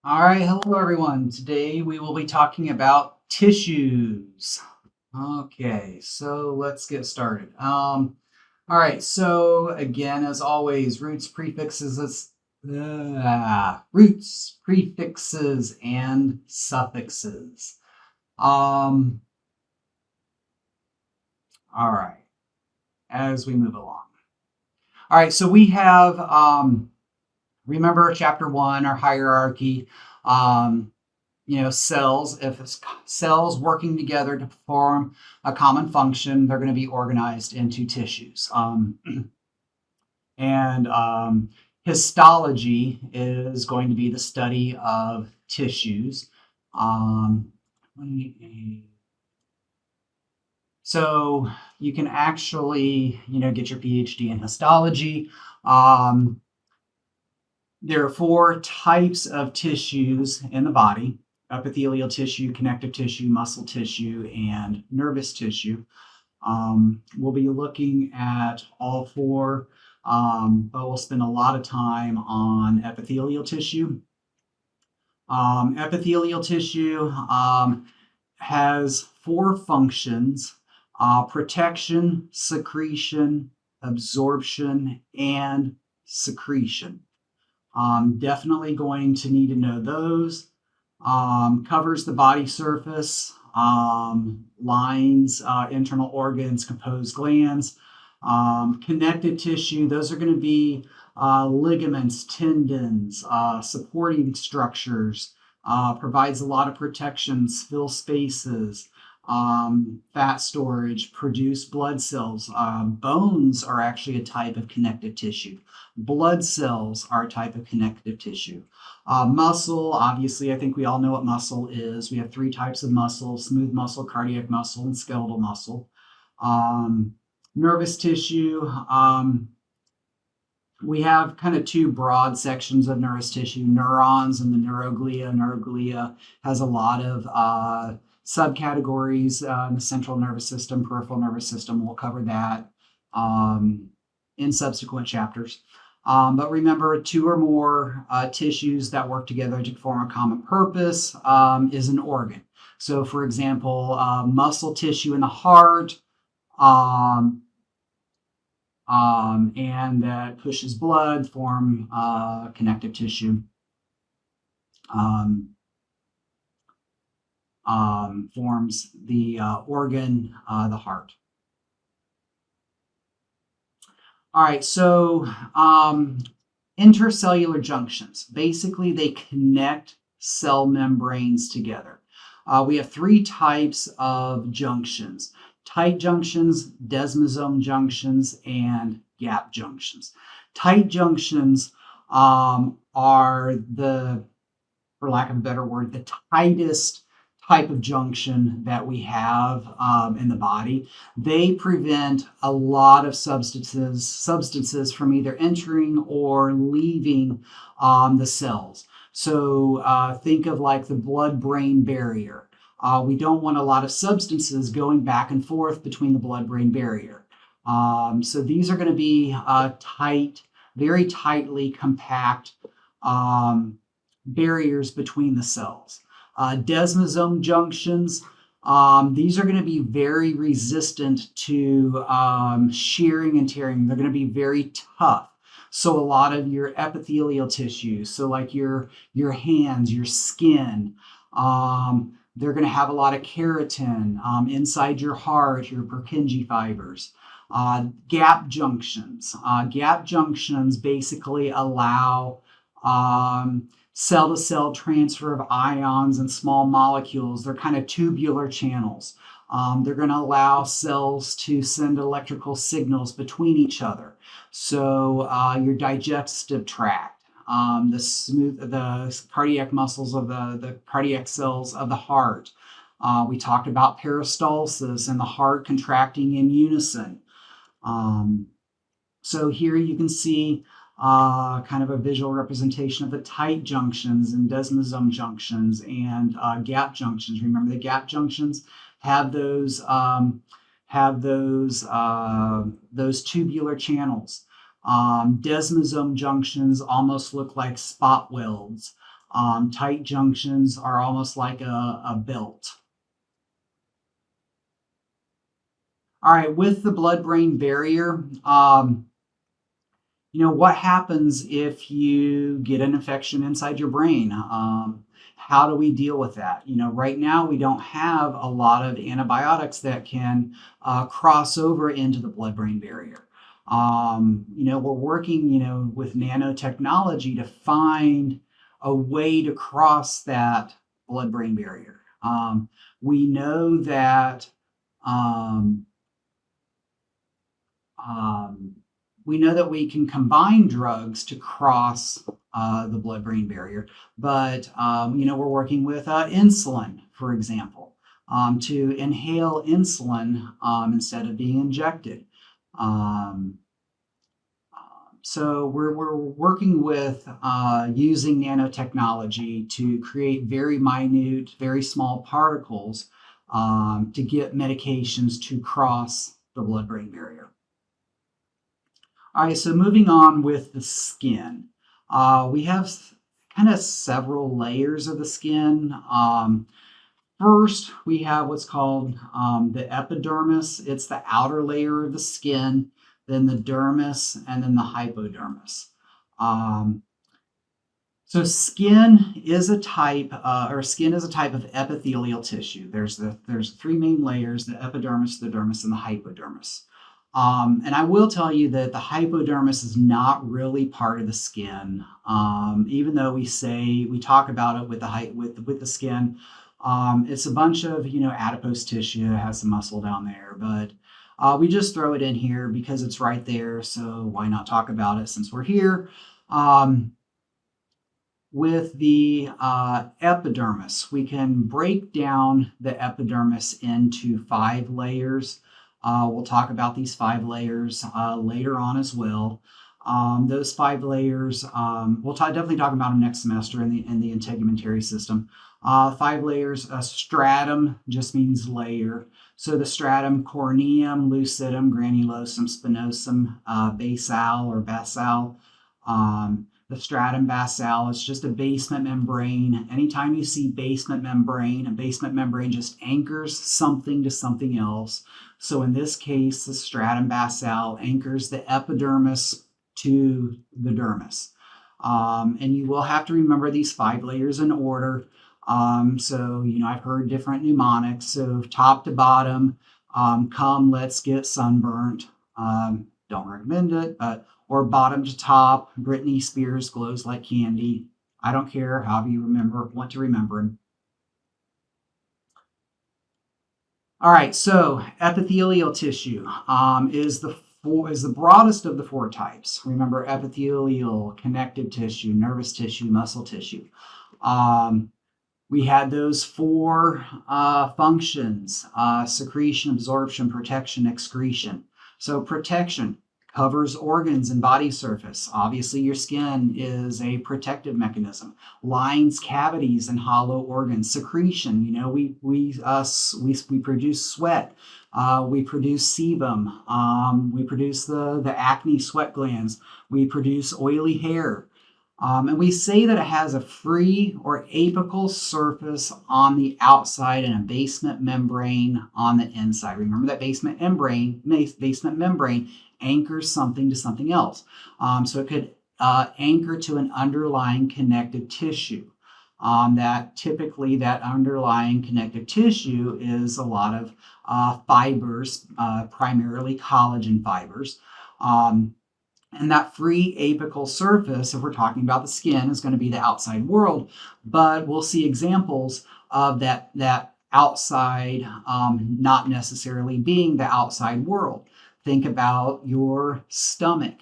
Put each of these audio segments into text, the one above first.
All right, hello everyone. Today we will be talking about tissues. Okay, so let's get started. All right, so again, as always, roots, prefixes, and suffixes. Um, all right, as we move along. All right, so we have remember chapter one, our hierarchy. Um, cells, if it's cells working together to perform a common function, they're going to be organized into tissues. And histology is going to be the study of tissues. Um, so you can actually, get your PhD in histology. Um, There are four types of tissues in the body: epithelial tissue, connective tissue, muscle tissue, and nervous tissue. We'll be looking at all four, but we'll spend a lot of time on epithelial tissue. Epithelial tissue has four functions: protection, secretion, absorption, and secretion. Definitely going to need to know those. Covers the body surface, lines, internal organs, composed glands. Connective tissue, those are going to be ligaments, tendons, supporting structures, provides a lot of protections, fill spaces, fat storage, produce blood cells. Bones are actually a type of connective tissue. Blood cells are a type of connective tissue. Muscle, obviously, I think we all know what muscle is. We have three types of muscle: smooth muscle, cardiac muscle, and skeletal muscle. Um, Nervous tissue, we have kind of two broad sections of nervous tissue: neurons and the neuroglia. Neuroglia has a lot of subcategories in the central nervous system, peripheral nervous system. We'll cover that in subsequent chapters. But remember, two or more tissues that work together to form a common purpose is an organ. So, for example, muscle tissue in the heart, um, and that pushes blood, form connective tissue, um, forms the organ, the heart. All right, so intercellular junctions. Basically, they connect cell membranes together. We have three types of junctions: tight junctions, desmosome junctions, and gap junctions. Tight junctions are the, for lack of a better word, the tightest type of junction that we have in the body. They prevent a lot of substances from either entering or leaving the cells. So think of like the blood-brain barrier. We don't want a lot of substances going back and forth between the blood-brain barrier. So these are going to be tight, very tightly compact barriers between the cells. Desmosome junctions, these are going to be very resistant to shearing and tearing. They're going to be very tough. So a lot of your epithelial tissue, so like your hands, your skin, they're going to have a lot of keratin inside your heart, your Purkinje fibers. Gap junctions. Gap junctions basically allow cell-to-cell transfer of ions and small molecules. They're kind of tubular channels. They're going to allow cells to send electrical signals between each other. So your digestive tract, the cardiac muscles of the cardiac cells of the heart. We talked about peristalsis and the heart contracting in unison. So here you can see kind of a visual representation of the tight junctions and desmosome junctions and gap junctions. Remember, the gap junctions have those tubular channels. Desmosome junctions almost look like spot welds. Tight junctions are almost like a belt. All right, with the blood-brain barrier, what happens if you get an infection inside your brain? How do we deal with that? Right now we don't have a lot of antibiotics that can cross over into the blood-brain barrier. We're working, with nanotechnology to find a way to cross that blood-brain barrier. We know that um, um, we can combine drugs to cross the blood-brain barrier, but we're working with insulin, for example, to inhale insulin instead of being injected. Um, so we're working with using nanotechnology to create very minute, very small particles to get medications to cross the blood-brain barrier. All right, so moving on with the skin. We have kind of several layers of the skin. First, we have what's called the epidermis. It's the outer layer of the skin, then the dermis, and then the hypodermis. So skin is a type of epithelial tissue. There's three main layers: the epidermis, the dermis, and the hypodermis. And I will tell you that the hypodermis is not really part of the skin, even though we talk about it with the skin. It's a bunch of adipose tissue. It has some muscle down there, but we just throw it in here because it's right there. So why not talk about it since we're here? With the epidermis, we can break down the epidermis into 5 layers. We'll talk about these 5 layers later on as well. Those 5 layers, we'll definitely talk about them next semester in the integumentary system. 5 layers. Stratum just means layer. So the stratum corneum, lucidum, granulosum, spinosum, basal or basal. The stratum basal is just a basement membrane. Anytime you see basement membrane, a basement membrane just anchors something to something else. So in this case, the stratum basal anchors the epidermis to the dermis. And you will have to remember these 5 layers in order. So, I've heard different mnemonics. So top to bottom, come, let's get sunburnt. Don't recommend it, or bottom to top, Britney Spears glows like candy. I don't care, however you want to remember him. All right, so epithelial tissue is the broadest of the 4 types. Remember, epithelial, connective tissue, nervous tissue, muscle tissue. We had those 4 functions: secretion, absorption, protection, excretion. So protection covers organs and body surface. Obviously, your skin is a protective mechanism. Lines cavities and hollow organs. Secretion, we produce sweat. We produce sebum. We produce the acne sweat glands. We produce oily hair. And we say that it has a free or apical surface on the outside and a basement membrane on the inside. Remember that basement membrane anchors something to something else. So it could anchor to an underlying connective tissue. That underlying connective tissue is a lot of fibers, primarily collagen fibers. And that free apical surface, if we're talking about the skin, is going to be the outside world. But we'll see examples of that outside not necessarily being the outside world. Think about your stomach.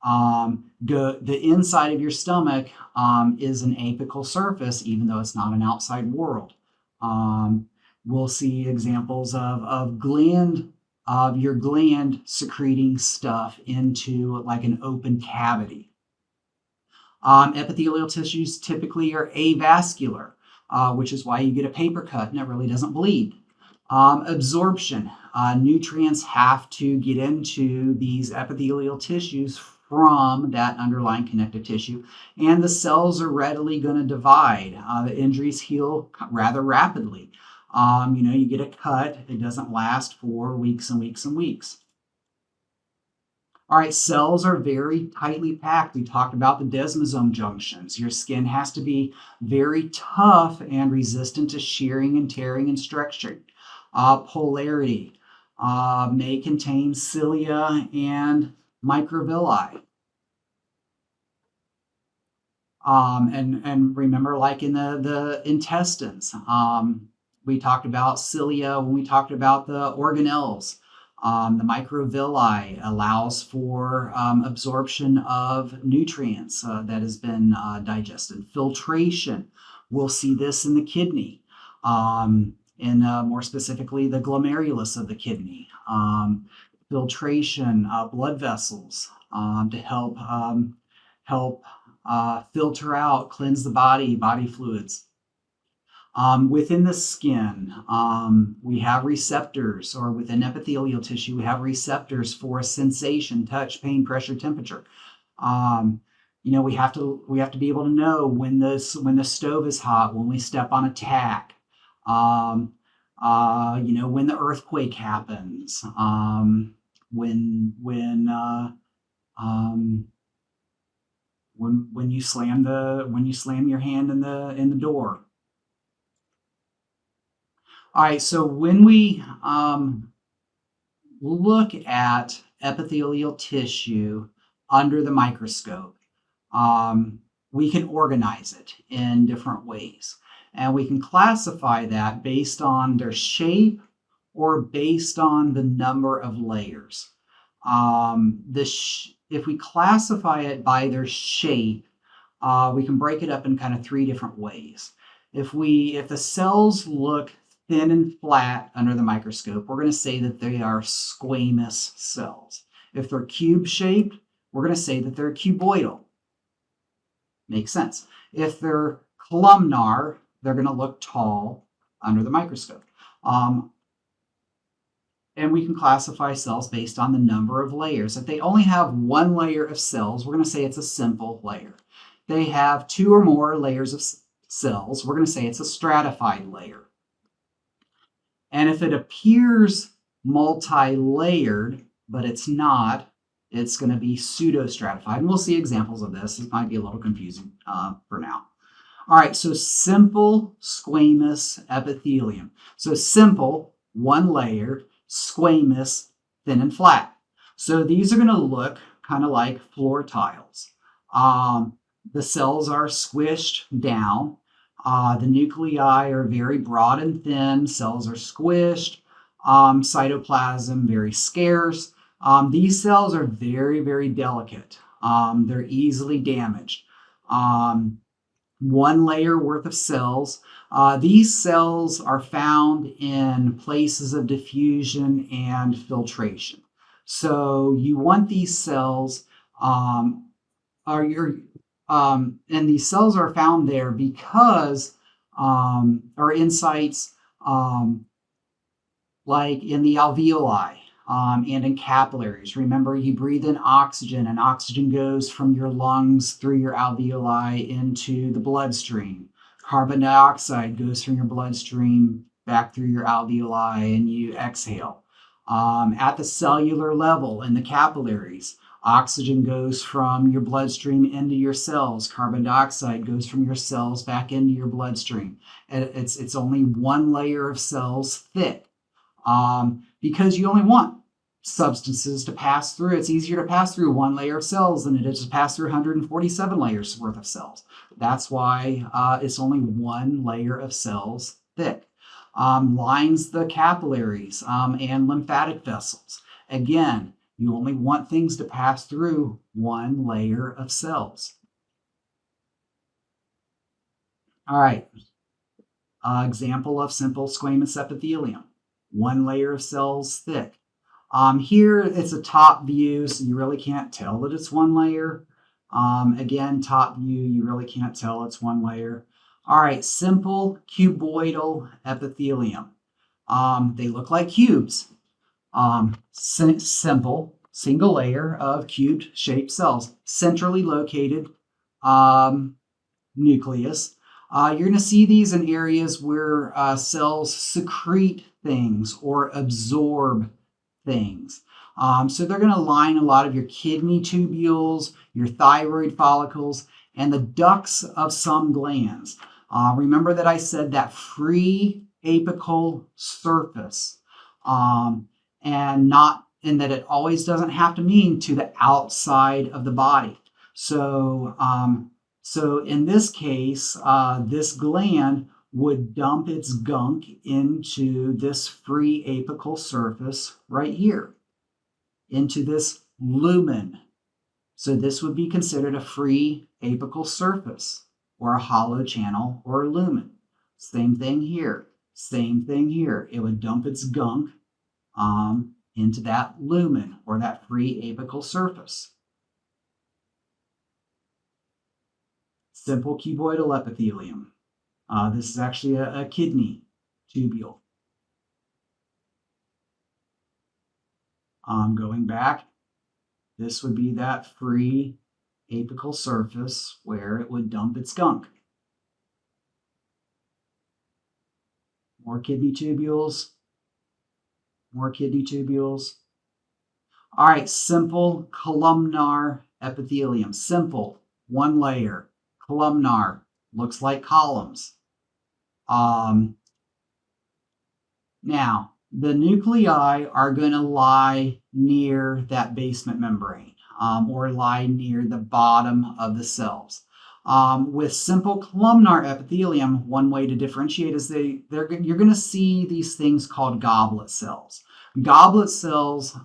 The inside of your stomach is an apical surface, even though it's not an outside world. We'll see examples of your gland secreting stuff into like an open cavity. Epithelial tissues typically are avascular, which is why you get a paper cut and it really doesn't bleed. Absorption. Nutrients have to get into these epithelial tissues from that underlying connective tissue, and the cells are readily going to divide. The injuries heal rather rapidly. You get a cut, it doesn't last for weeks and weeks and weeks. All right, cells are very tightly packed. We talked about the desmosome junctions. Your skin has to be very tough and resistant to shearing and tearing and stretching. Polarity may contain cilia and microvilli. And remember, like in the intestines, we talked about cilia when we talked about the organelles. The microvilli allows for absorption of nutrients that has been digested. Filtration, we'll see this in the kidney, and more specifically the glomerulus of the kidney. Filtration, blood vessels to help filter out, cleanse the body fluids. Within the skin, we have receptors, or within epithelial tissue, we have receptors for sensation, touch, pain, pressure, temperature. We have to be able to know when the stove is hot, when we step on a tack, when the earthquake happens, when you slam your hand in the door. All right, so when we look at epithelial tissue under the microscope, we can organize it in different ways. And we can classify that based on their shape or based on the number of layers. If we classify it by their shape, we can break it up in kind of three different ways. If the cells look thin and flat under the microscope, we're going to say that they are squamous cells. If they're cube-shaped, we're going to say that they're cuboidal. Makes sense. If they're columnar, they're going to look tall under the microscope. And we can classify cells based on the number of layers. If they only have one layer of cells, we're going to say it's a simple layer. They have two or more layers of cells, we're going to say it's a stratified layer. And if it appears multi-layered, but it's not, it's going to be pseudo-stratified. And we'll see examples of this. It might be a little confusing for now. All right, so simple squamous epithelium. So simple, one layer, squamous, thin and flat. So these are going to look kind of like floor tiles. The cells are squished down. The nuclei are very broad and thin. Cells are squished. Cytoplasm very scarce. These cells are very, very delicate. They're easily damaged. One layer worth of cells. These cells are found in places of diffusion and filtration. So you want these cells, and these cells are found there because, or in sites like in the alveoli and in capillaries. Remember, you breathe in oxygen, and oxygen goes from your lungs through your alveoli into the bloodstream. Carbon dioxide goes from your bloodstream back through your alveoli, and you exhale. At the cellular level in the capillaries, oxygen goes from your bloodstream into your cells. Carbon dioxide goes from your cells back into your bloodstream. It's only one layer of cells thick because you only want substances to pass through. It's easier to pass through one layer of cells than it is to pass through 147 layers worth of cells. That's why it's only one layer of cells thick. Lines the capillaries and lymphatic vessels. Again, you only want things to pass through one layer of cells. All right. Example of simple squamous epithelium. One layer of cells thick. Here it's a top view, so you really can't tell that it's one layer. Again, top view, you really can't tell it's one layer. All right, simple cuboidal epithelium. They look like cubes. Simple single layer of cube-shaped cells, centrally located nucleus. You're going to see these in areas where cells secrete things or absorb things. So they're going to line a lot of your kidney tubules, your thyroid follicles, and the ducts of some glands. Remember that I said that free apical surface, and that it always doesn't have to mean to the outside of the body. So in this case, this gland would dump its gunk into this free apical surface right here, into this lumen. So this would be considered a free apical surface, or a hollow channel, or a lumen. Same thing here. Same thing here. It would dump its gunk into that lumen, or that free apical surface. Simple cuboidal epithelium. This is actually a kidney tubule. Going back, this would be that free apical surface where it would dump its gunk. More kidney tubules. More kidney tubules. All right, simple columnar epithelium. Simple, one layer. Columnar, looks like columns. Now, the nuclei are going to lie near that basement membrane, or lie near the bottom of the cells. With simple columnar epithelium, one way to differentiate is you're going to see these things called goblet cells. Goblet cells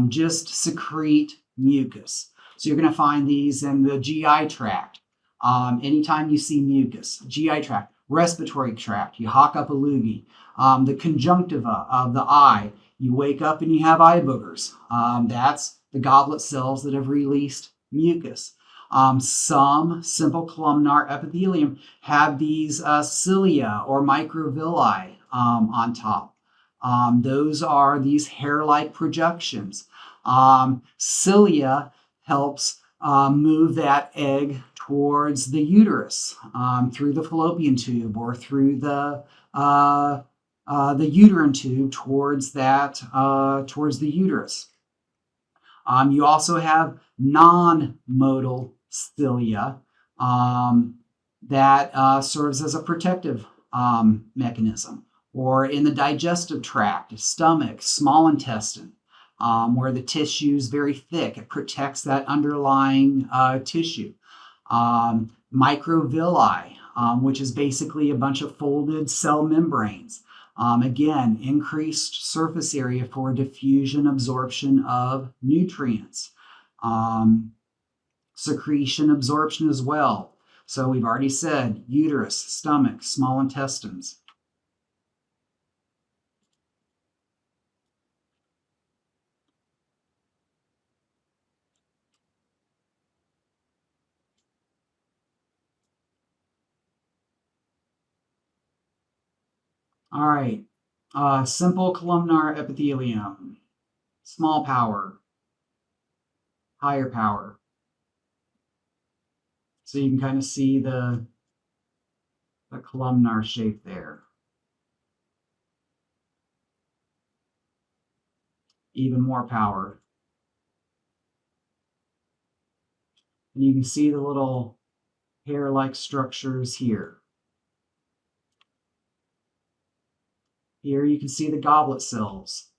just secrete mucus. So you're going to find these in the GI tract. Anytime you see mucus, GI tract, respiratory tract, you hawk up a loogie. The conjunctiva of the eye, you wake up and you have eye boogers. That's the goblet cells that have released mucus. Some simple columnar epithelium have these cilia or microvilli on top. Those are these hair-like projections. Cilia helps move that egg towards the uterus, through the fallopian tube, or through the uterine tube towards the uterus. You also have non-motile cilia that serves as a protective mechanism, or in the digestive tract, stomach, small intestine, where the tissue is very thick. It protects that underlying tissue. Microvilli, which is basically a bunch of folded cell membranes. Again, increased surface area for diffusion, absorption of nutrients. Secretion, absorption as well. So we've already said uterus, stomach, small intestines. All right, simple columnar epithelium, small power, higher power. So you can kind of see the columnar shape there. Even more power. And you can see the little hair-like structures here. Here you can see the goblet cells.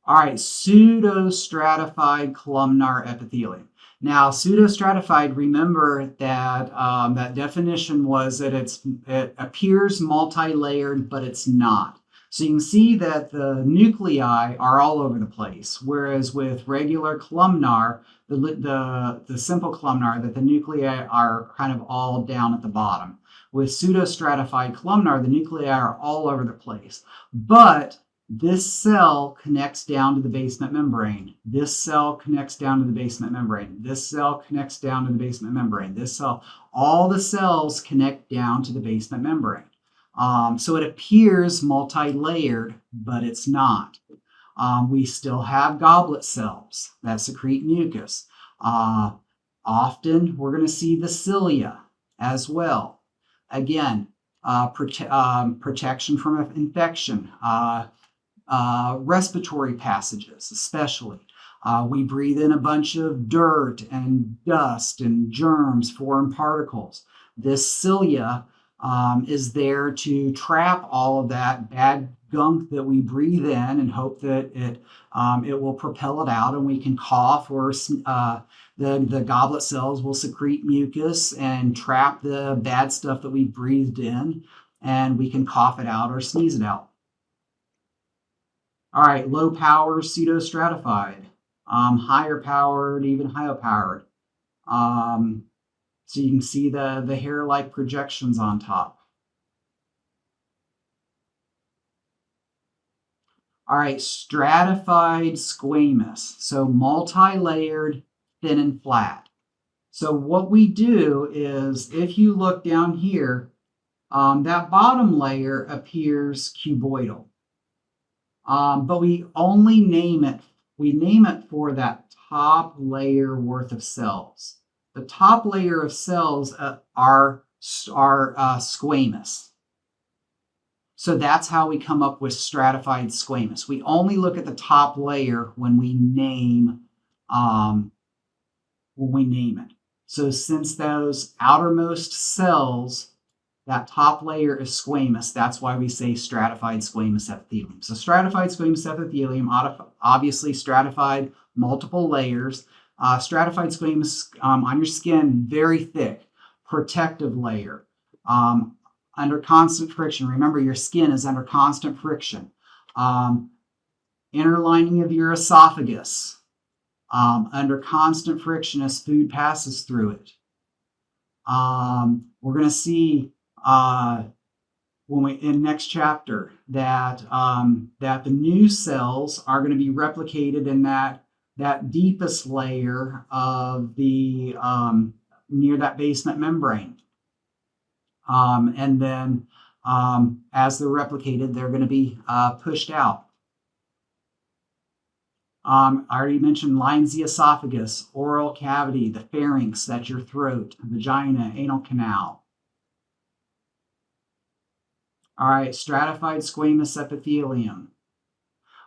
All right, pseudostratified columnar epithelium. Now, pseudostratified, remember that that definition was that it appears multi-layered, but it's not. So you can see that the nuclei are all over the place, whereas with regular columnar, the simple columnar, that the nuclei are kind of all down at the bottom. With pseudostratified columnar, the nuclei are all over the place. But this cell connects down to the basement membrane. This cell connects down to the basement membrane. This cell connects down to the basement membrane. This cell, all the cells connect down to the basement membrane. So it appears multi-layered, but it's not. We still have goblet cells that secrete mucus. Often we're going to see the cilia as well. Again, protection from infection, respiratory passages especially. We breathe in a bunch of dirt and dust and germs, foreign particles. This cilia is there to trap all of that bad gunk that we breathe in and hope that it will propel it out and we can cough, or the goblet cells will secrete mucus and trap the bad stuff that we breathed in, and we can cough it out or sneeze it out. All right, low power pseudostratified, higher powered, even higher powered. So you can see the hair-like projections on top. All right, stratified squamous. So multi-layered, thin and flat. So what we do is, if you look down here, that bottom layer appears cuboidal. But we only name it for that top layer worth of cells. The top layer of cells are squamous. So that's how we come up with stratified squamous. We only look at the top layer when we name it. So since those outermost cells, that top layer is squamous, that's why we say stratified squamous epithelium. So stratified squamous epithelium, obviously stratified, multiple layers. Stratified squamous on your skin, very thick, protective layer. Under constant friction. Remember, your skin is under constant friction. Inner lining of your esophagus, under constant friction as food passes through it. We're going to see in next chapter that the new cells are going to be replicated in that deepest layer of the near that basement membrane. And then as they're replicated, they're going to be pushed out. I already mentioned lines the esophagus, oral cavity, the pharynx, that's your throat, vagina, anal canal. All right, stratified squamous epithelium.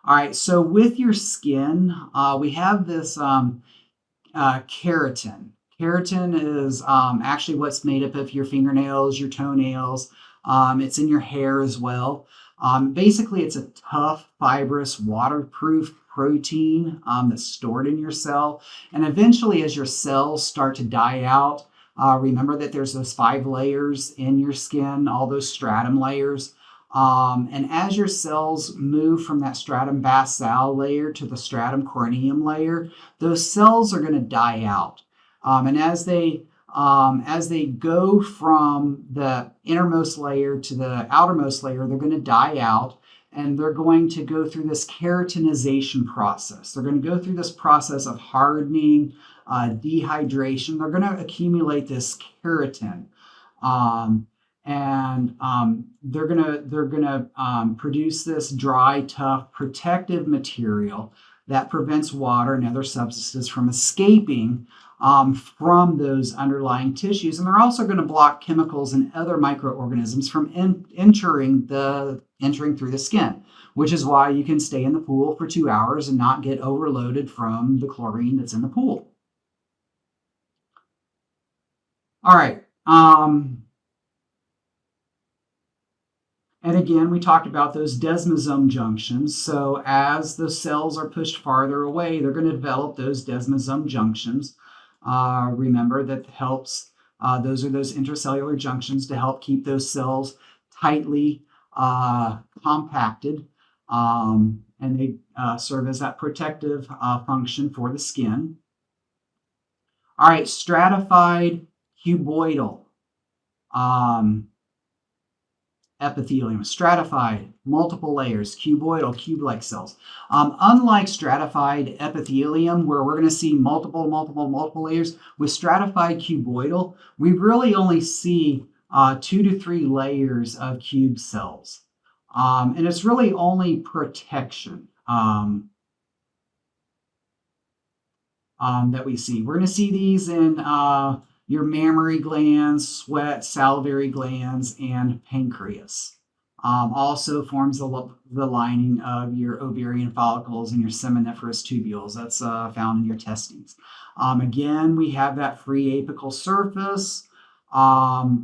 All right, so with your skin, we have this keratin. Keratin is actually what's made up of your fingernails, your toenails. It's in your hair as well. Basically, it's a tough, fibrous, waterproof protein that's stored in your cell. And eventually, as your cells start to die out, remember that there's those 5 layers in your skin, all those stratum layers. And as your cells move from that stratum basale layer to the stratum corneum layer, those cells are going to die out. And as they go from the innermost layer to the outermost layer, they're going to die out, and they're going to go through this keratinization process. They're going to go through this process of hardening, dehydration. They're going to accumulate this keratin, and they're gonna produce this dry, tough, protective material that prevents water and other substances from escaping from those underlying tissues. And they're also going to block chemicals and other microorganisms from entering through the skin, which is why you can stay in the pool for 2 hours and not get overloaded from the chlorine that's in the pool. All right. And again, we talked about those desmosome junctions. So as the cells are pushed farther away, they're going to develop those desmosome junctions. Remember that helps, those are those intracellular junctions to help keep those cells tightly compacted, and they serve as that protective function for the skin. All right, stratified cuboidal epithelium, stratified, multiple layers, cuboidal, cube-like cells. Unlike stratified epithelium, where we're going to see multiple layers, with stratified cuboidal, we really only see 2 to 3 layers of cube cells. And it's really only protection. that we see. We're going to see these in your mammary glands, sweat, salivary glands, and pancreas. Also forms the lining of your ovarian follicles and your seminiferous tubules. That's found in your testes. Again, we have that free apical surface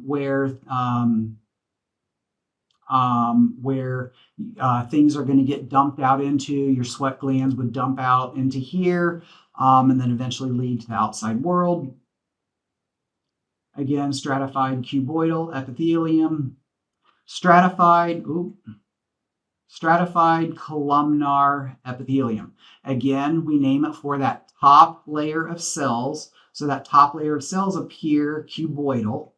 where things are going to get dumped out into your sweat glands would dump out into here and then eventually lead to the outside world. Again, stratified cuboidal epithelium, stratified columnar epithelium. Again, we name it for that top layer of cells. So that top layer of cells appear cuboidal,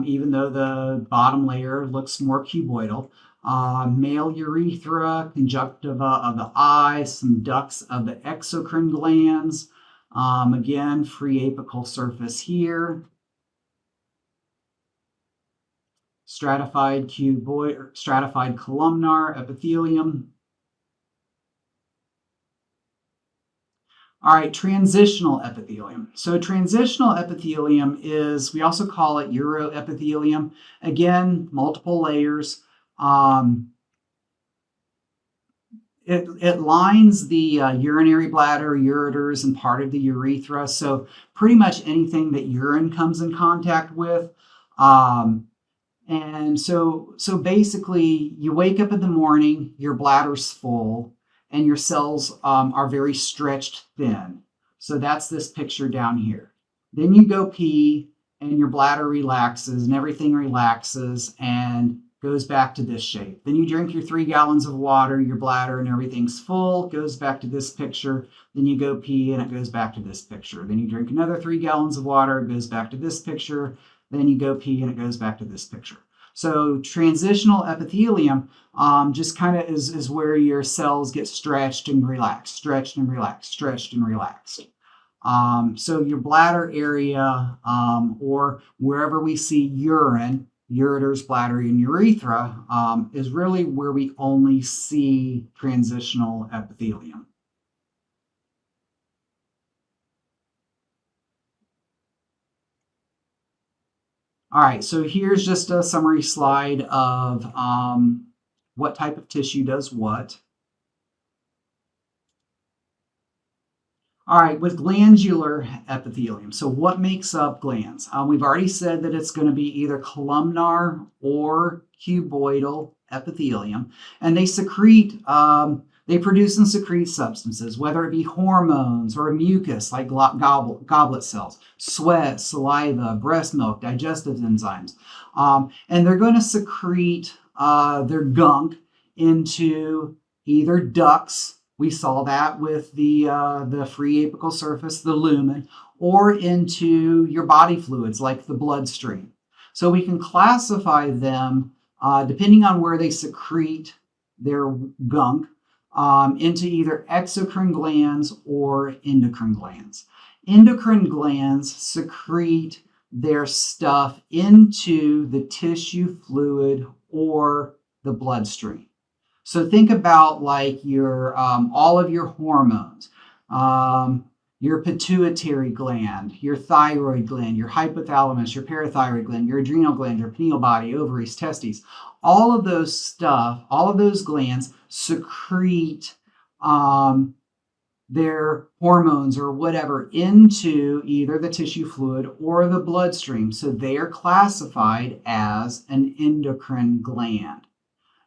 even though the bottom layer looks more cuboidal. Male urethra, conjunctiva of the eye, some ducts of the exocrine glands. Again, free apical surface here. Stratified columnar epithelium. All right, transitional epithelium. So transitional epithelium is, we also call it uroepithelium. Again, multiple layers. It lines the urinary bladder, ureters, and part of the urethra. So pretty much anything that urine comes in contact with. And so basically, you wake up in the morning, your bladder's full, and your cells are very stretched thin. So that's this picture down here. Then you go pee, and your bladder relaxes, and everything relaxes, and goes back to this shape. Then you drink your 3 gallons of water, your bladder and everything's full, goes back to this picture. Then you go pee, and it goes back to this picture. Then you drink another 3 gallons of water, it goes back to this picture. Then you go pee, and it goes back to this picture. So transitional epithelium just kind of is where your cells get stretched and relaxed, stretched and relaxed, stretched and relaxed. So your bladder area or wherever we see urine, ureters, bladder, and urethra is really where we only see transitional epithelium. All right, so here's just a summary slide of what type of tissue does what. All right, with glandular epithelium. So what makes up glands? We've already said that it's going to be either columnar or cuboidal epithelium, and they secrete, they produce and secrete substances, whether it be hormones or mucus like goblet cells, sweat, saliva, breast milk, digestive enzymes. And they're going to secrete their gunk into either ducts. We saw that with the free apical surface, the lumen, or into your body fluids like the bloodstream. So we can classify them depending on where they secrete their gunk into either exocrine glands or endocrine glands. Endocrine glands secrete their stuff into the tissue fluid or the bloodstream. So think about like your all of your hormones, your pituitary gland, your thyroid gland, your hypothalamus, your parathyroid gland, your adrenal gland, your pineal body, ovaries, testes. All of those glands secrete their hormones or whatever into either the tissue fluid or the bloodstream. So they are classified as an endocrine gland.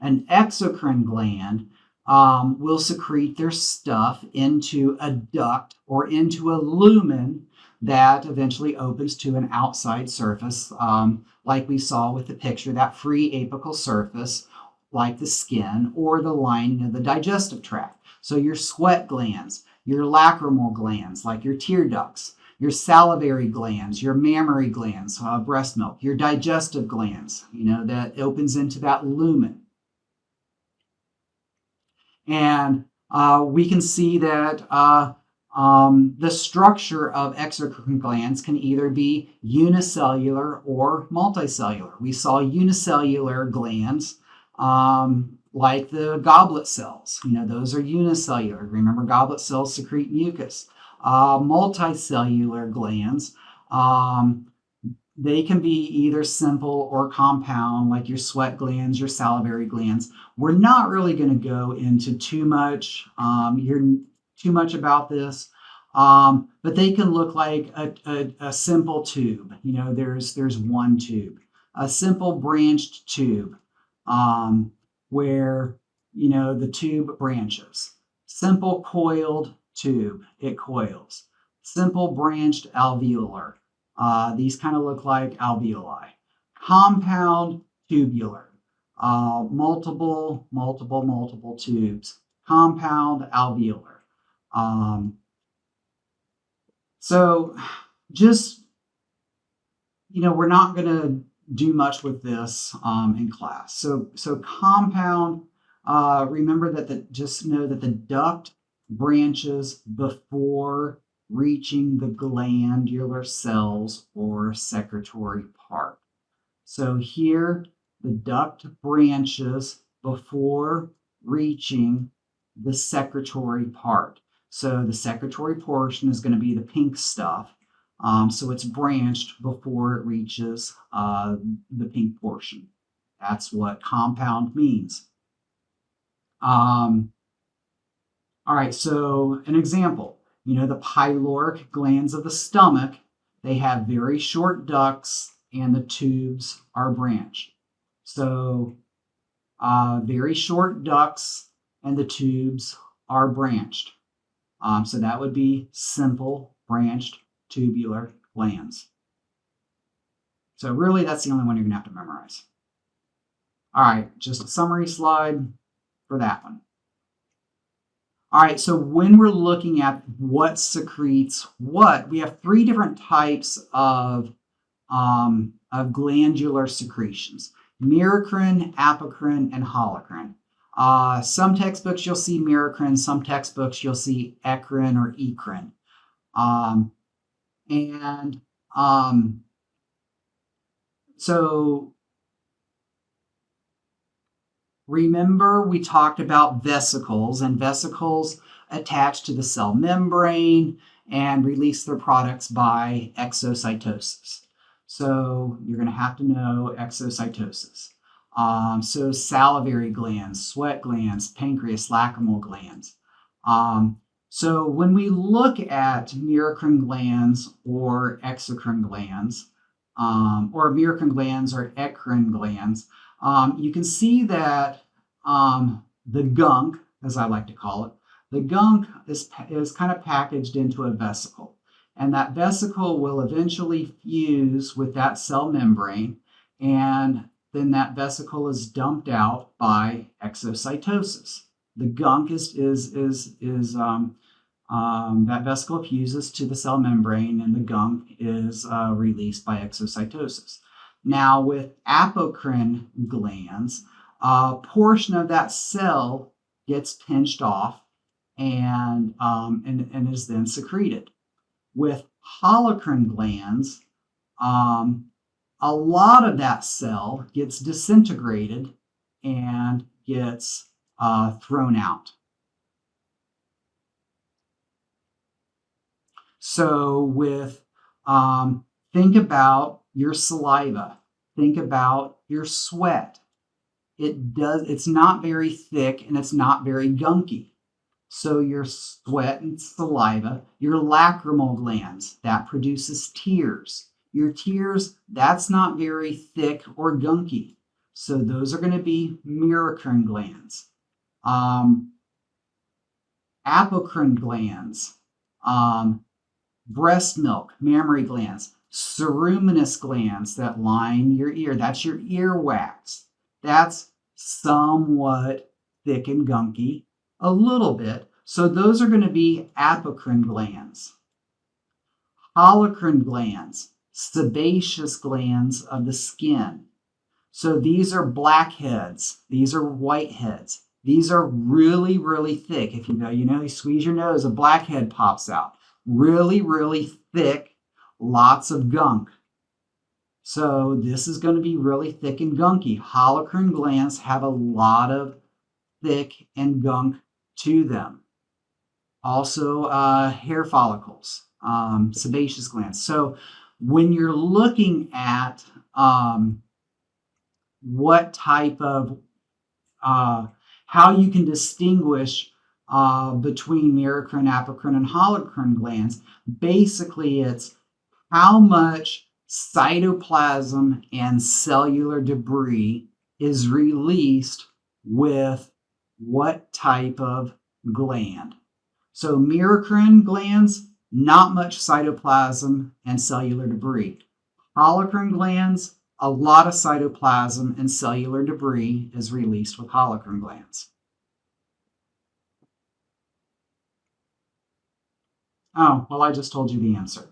An exocrine gland will secrete their stuff into a duct or into a lumen that eventually opens to an outside surface, like we saw with the picture, that free apical surface, like the skin or the lining of the digestive tract. So your sweat glands, your lacrimal glands, like your tear ducts, your salivary glands, your mammary glands, breast milk, your digestive glands, that opens into that lumen. And we can see that the structure of exocrine glands can either be unicellular or multicellular. We saw unicellular glands like the goblet cells. Those are unicellular. Remember, goblet cells secrete mucus. Multicellular glands, they can be either simple or compound, like your sweat glands, your salivary glands. We're not really going to go into too much about this, but they can look like a simple tube. There's one tube, a simple branched tube, where the tube branches. Simple coiled tube, it coils. Simple branched alveolar. These kind of look like alveoli. Compound tubular. Multiple tubes. Compound alveolar. So just, we're not going to do much with this in class. So compound, remember that just know that the duct branches before reaching the glandular cells or secretory part. So here, the duct branches before reaching the secretory part. So the secretory portion is going to be the pink stuff. So it's branched before it reaches the pink portion. That's what compound means. All right, so an example. The pyloric glands of the stomach, they have very short ducts and the tubes are branched. So very short ducts and the tubes are branched. So that would be simple branched tubular glands. So really, that's the only one you're going to have to memorize. All right, just a summary slide for that one. All right, so when we're looking at what secretes what, we have three different types of glandular secretions: merocrine, apocrine, and holocrine. Some textbooks you'll see merocrine, some textbooks you'll see ecrine or ecrine. So remember, we talked about vesicles, and vesicles attach to the cell membrane and release their products by exocytosis. So you're going to have to know exocytosis. So salivary glands, sweat glands, pancreas, lacrimal glands. So when we look at merocrine glands or exocrine glands, or merocrine glands or ecrine glands, you can see that the gunk, as I like to call it, the gunk is kind of packaged into a vesicle. And that vesicle will eventually fuse with that cell membrane, and then that vesicle is dumped out by exocytosis. The gunk that vesicle fuses to the cell membrane, and the gunk is released by exocytosis. Now, with apocrine glands, a portion of that cell gets pinched off and is then secreted. With holocrine glands, a lot of that cell gets disintegrated and gets thrown out. So think about your saliva. Think about your sweat. It's not very thick and it's not very gunky. So your sweat and saliva, your lacrimal glands, that produces tears. Your tears, that's not very thick or gunky. So those are going to be merocrine glands. Apocrine glands, breast milk, mammary glands, ceruminous glands that line your ear. That's your earwax. That's somewhat thick and gunky, a little bit. So those are going to be apocrine glands. Holocrine glands, sebaceous glands of the skin. So these are blackheads. These are whiteheads. These are really, really thick. If you squeeze your nose, a blackhead pops out. Really, really thick, lots of gunk. So this is going to be really thick and gunky. Holocrine glands have a lot of thick and gunk to them. Also, hair follicles, sebaceous glands. So when you're looking at what type of how you can distinguish between merocrine, apocrine, and holocrine glands, basically it's how much cytoplasm and cellular debris is released with what type of gland. So merocrine glands, not much cytoplasm and cellular debris. Holocrine glands, a lot of cytoplasm and cellular debris is released with holocrine glands. Oh, well, I just told you the answer.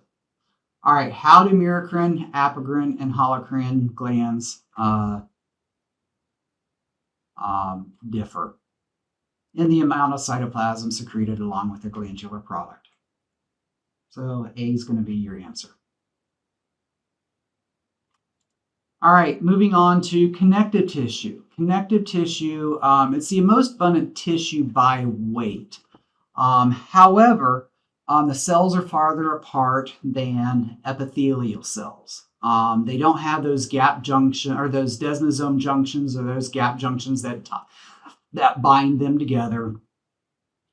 All right, how do merocrine, apocrine, and holocrine glands differ in the amount of cytoplasm secreted along with the glandular product? So A is going to be your answer. All right, moving on to connective tissue. Connective tissue, it's the most abundant tissue by weight. However, the cells are farther apart than epithelial cells. They don't have those gap junction or those desmosome junctions or those gap junctions that bind them together.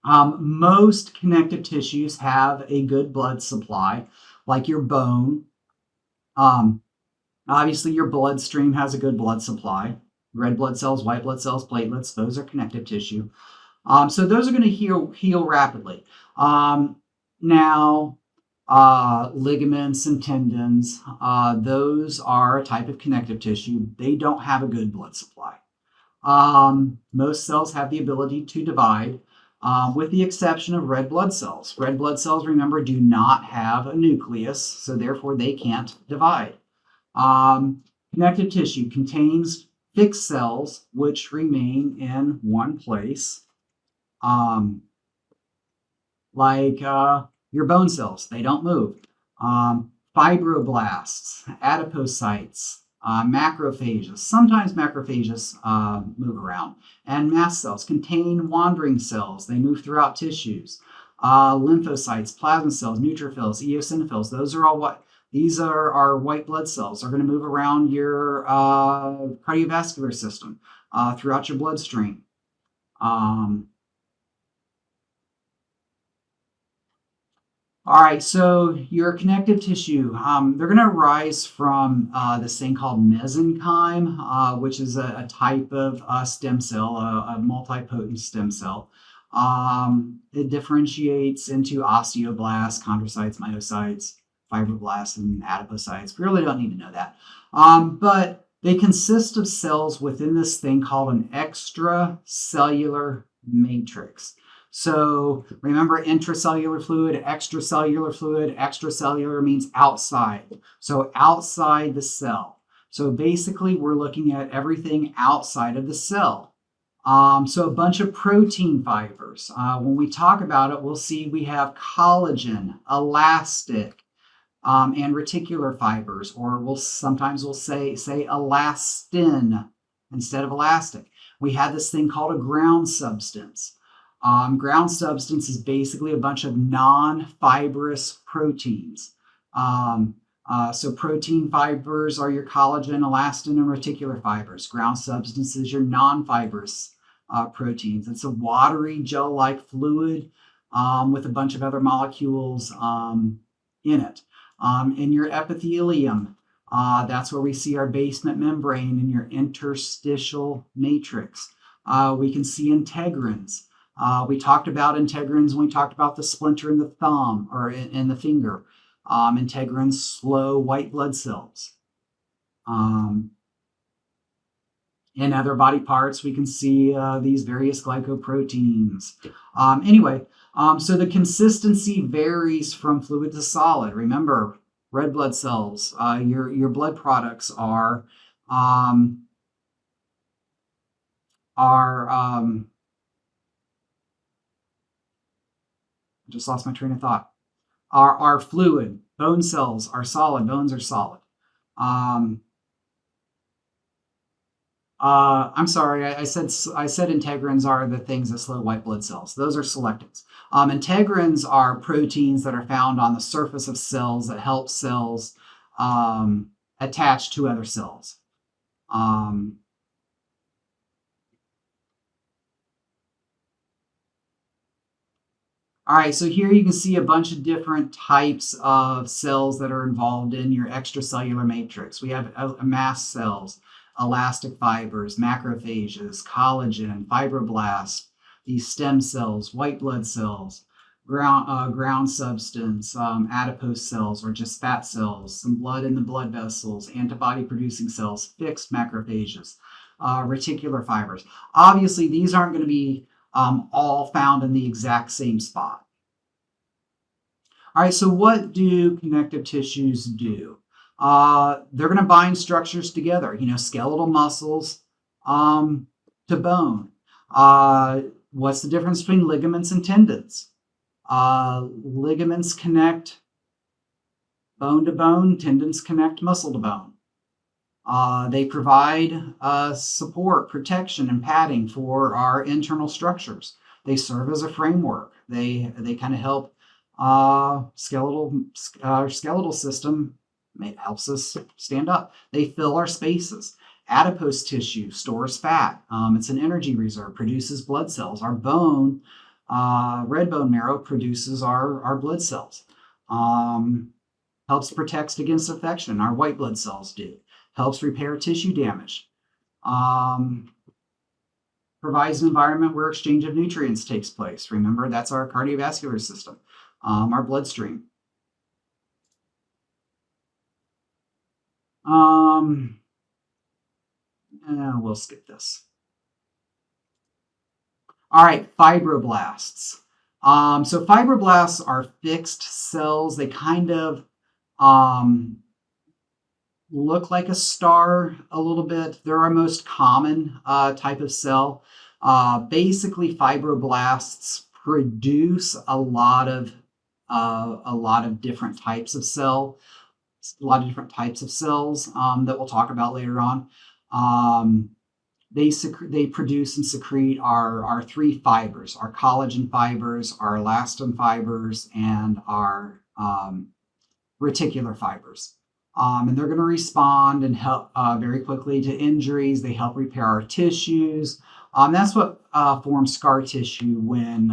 Most connective tissues have a good blood supply, like your bone. Obviously, your bloodstream has a good blood supply. Red blood cells, white blood cells, platelets, those are connective tissue. So those are going to heal rapidly. Now, ligaments and tendons, those are a type of connective tissue. They don't have a good blood supply. Most cells have the ability to divide, with the exception of red blood cells. Red blood cells, remember, do not have a nucleus, so therefore they can't divide. Connective tissue contains fixed cells which remain in one place, like your bone cells. They don't move. Fibroblasts, adipocytes, macrophages. Sometimes macrophages move around. And mast cells contain wandering cells. They move throughout tissues. Lymphocytes, plasma cells, neutrophils, eosinophils. Those are all what these are our white blood cells. Are going to move around your cardiovascular system throughout your bloodstream. All right, so your connective tissue, they're going to arise from this thing called mesenchyme, which is a type of stem cell, a multipotent stem cell. It differentiates into osteoblasts, chondrocytes, myocytes, fibroblasts, and adipocytes. We really don't need to know that. But they consist of cells within this thing called an extracellular matrix. So remember intracellular fluid, extracellular fluid. Extracellular means outside. So outside the cell. So basically we're looking at everything outside of the cell. So a bunch of protein fibers. When we talk about it, we'll see we have collagen, elastic, and reticular fibers, or sometimes we'll say elastin instead of elastic. We have this thing called a ground substance. Ground substance is basically a bunch of non-fibrous proteins. So protein fibers are your collagen, elastin, and reticular fibers. Ground substance is your non-fibrous proteins. It's a watery gel-like fluid with a bunch of other molecules in it. In your epithelium, that's where we see our basement membrane and your interstitial matrix. We can see integrins. We talked about integrins when we talked about the splinter in the thumb or in the finger. Integrins slow white blood cells. In other body parts, we can see these various glycoproteins. So the consistency varies from fluid to solid. Remember, red blood cells, your blood products are just lost my train of thought. Are fluid. Bone cells are solid. Bones are solid. I'm sorry, I said integrins are the things that slow white blood cells. Those are selectins. Integrins are proteins that are found on the surface of cells that help cells attach to other cells. Um, all right, so here you can see a bunch of different types of cells that are involved in your extracellular matrix. We have mast cells, elastic fibers, macrophages, collagen, fibroblasts, these stem cells, white blood cells, ground substance, adipose cells or just fat cells, some blood in the blood vessels, antibody producing cells, fixed macrophages, reticular fibers. Obviously, these aren't going to be all found in the exact same spot. All right, so what do connective tissues do? They're going to bind structures together, skeletal muscles to bone. What's the difference between ligaments and tendons? Ligaments connect bone to bone, tendons connect muscle to bone. They provide support, protection, and padding for our internal structures. They serve as a framework. They kind of help skeletal system. It helps us stand up. They fill our spaces. Adipose tissue stores fat. It's an energy reserve, produces blood cells. Our bone, red bone marrow, produces our blood cells. Helps protect against infection. Our white blood cells do. Helps repair tissue damage. Provides an environment where exchange of nutrients takes place. Remember, that's our cardiovascular system, our bloodstream. We'll skip this. All right, fibroblasts. So fibroblasts are fixed cells. They kind of look like a star a little bit. They're our most common type of cell. Basically, fibroblasts produce a lot of different types of cells that we'll talk about later on. They produce and secrete our three fibers: our collagen fibers, our elastin fibers, and our reticular fibers. And they're going to respond and help very quickly to injuries. They help repair our tissues. That's what forms scar tissue when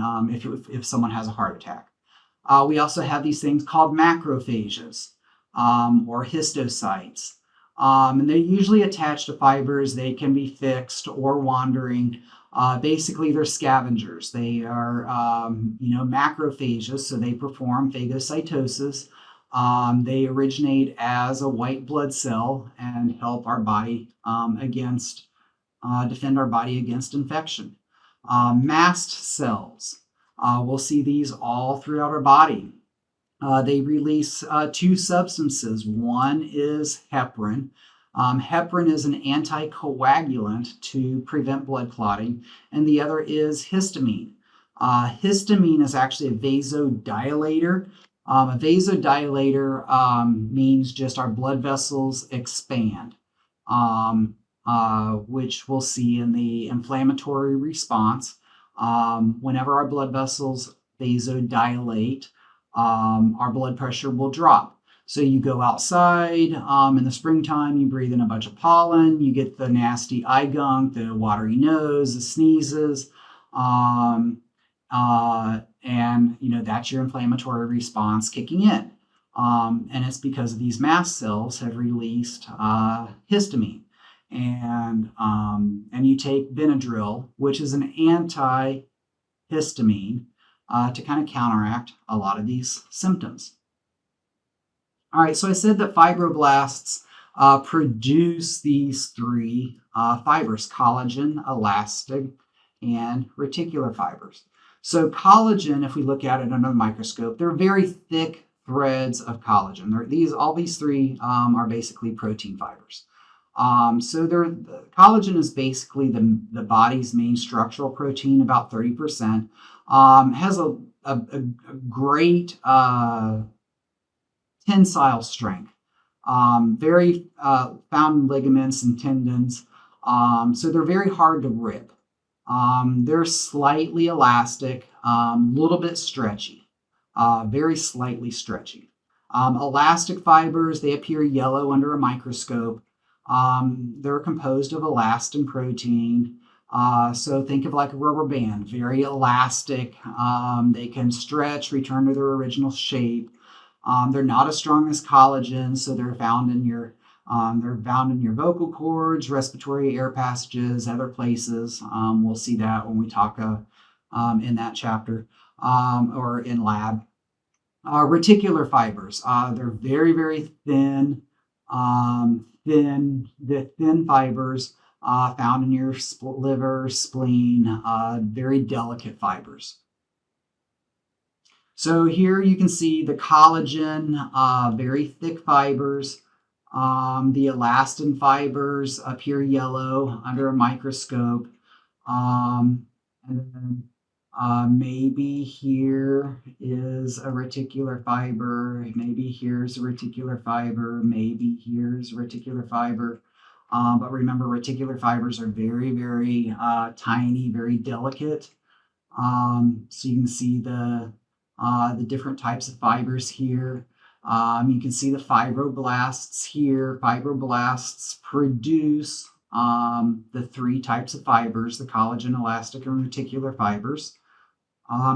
if someone has a heart attack. We also have these things called macrophages or histocytes. And they're usually attached to fibers. They can be fixed or wandering. Basically, they're scavengers. They are, macrophages, so they perform phagocytosis. They originate as a white blood cell and help our body defend our body against infection. Mast cells. We'll see these all throughout our body. They release two substances. One is heparin. Heparin is an anticoagulant to prevent blood clotting, and the other is histamine. Histamine is actually a vasodilator. A vasodilator means just our blood vessels expand, which we'll see in the inflammatory response. Whenever our blood vessels vasodilate, our blood pressure will drop. So you go outside in the springtime, you breathe in a bunch of pollen, you get the nasty eye gunk, the watery nose, the sneezes, and that's your inflammatory response kicking in. And it's because these mast cells have released histamine. And you take Benadryl, which is an antihistamine, to kind of counteract a lot of these symptoms. All right, so I said that fibroblasts produce these three fibers: collagen, elastic, and reticular fibers. So collagen, if we look at it under the microscope, they're very thick threads of collagen. All these three are basically protein fibers. Collagen is basically the body's main structural protein, about 30%. Has a great tensile strength, very found in ligaments and tendons. So they're very hard to rip. They're slightly elastic, a little bit stretchy, very slightly stretchy. Elastic fibers, they appear yellow under a microscope. They're composed of elastin protein. So think of like a rubber band, very elastic. They can stretch, return to their original shape. They're not as strong as collagen, so they're found in your vocal cords, respiratory air passages, other places. We'll see that when we talk in that chapter or in lab. Reticular fibers, they're very, very thin, the thin fibers found in your liver, spleen, very delicate fibers. So here you can see the collagen, very thick fibers. The elastin fibers appear yellow under a microscope. And then maybe here is a reticular fiber. Maybe here's a reticular fiber. Maybe here's a reticular fiber. But remember, reticular fibers are very, very tiny, very delicate. So you can see the different types of fibers here. You can see the fibroblasts here. Fibroblasts produce the three types of fibers, the collagen, elastic, and reticular fibers.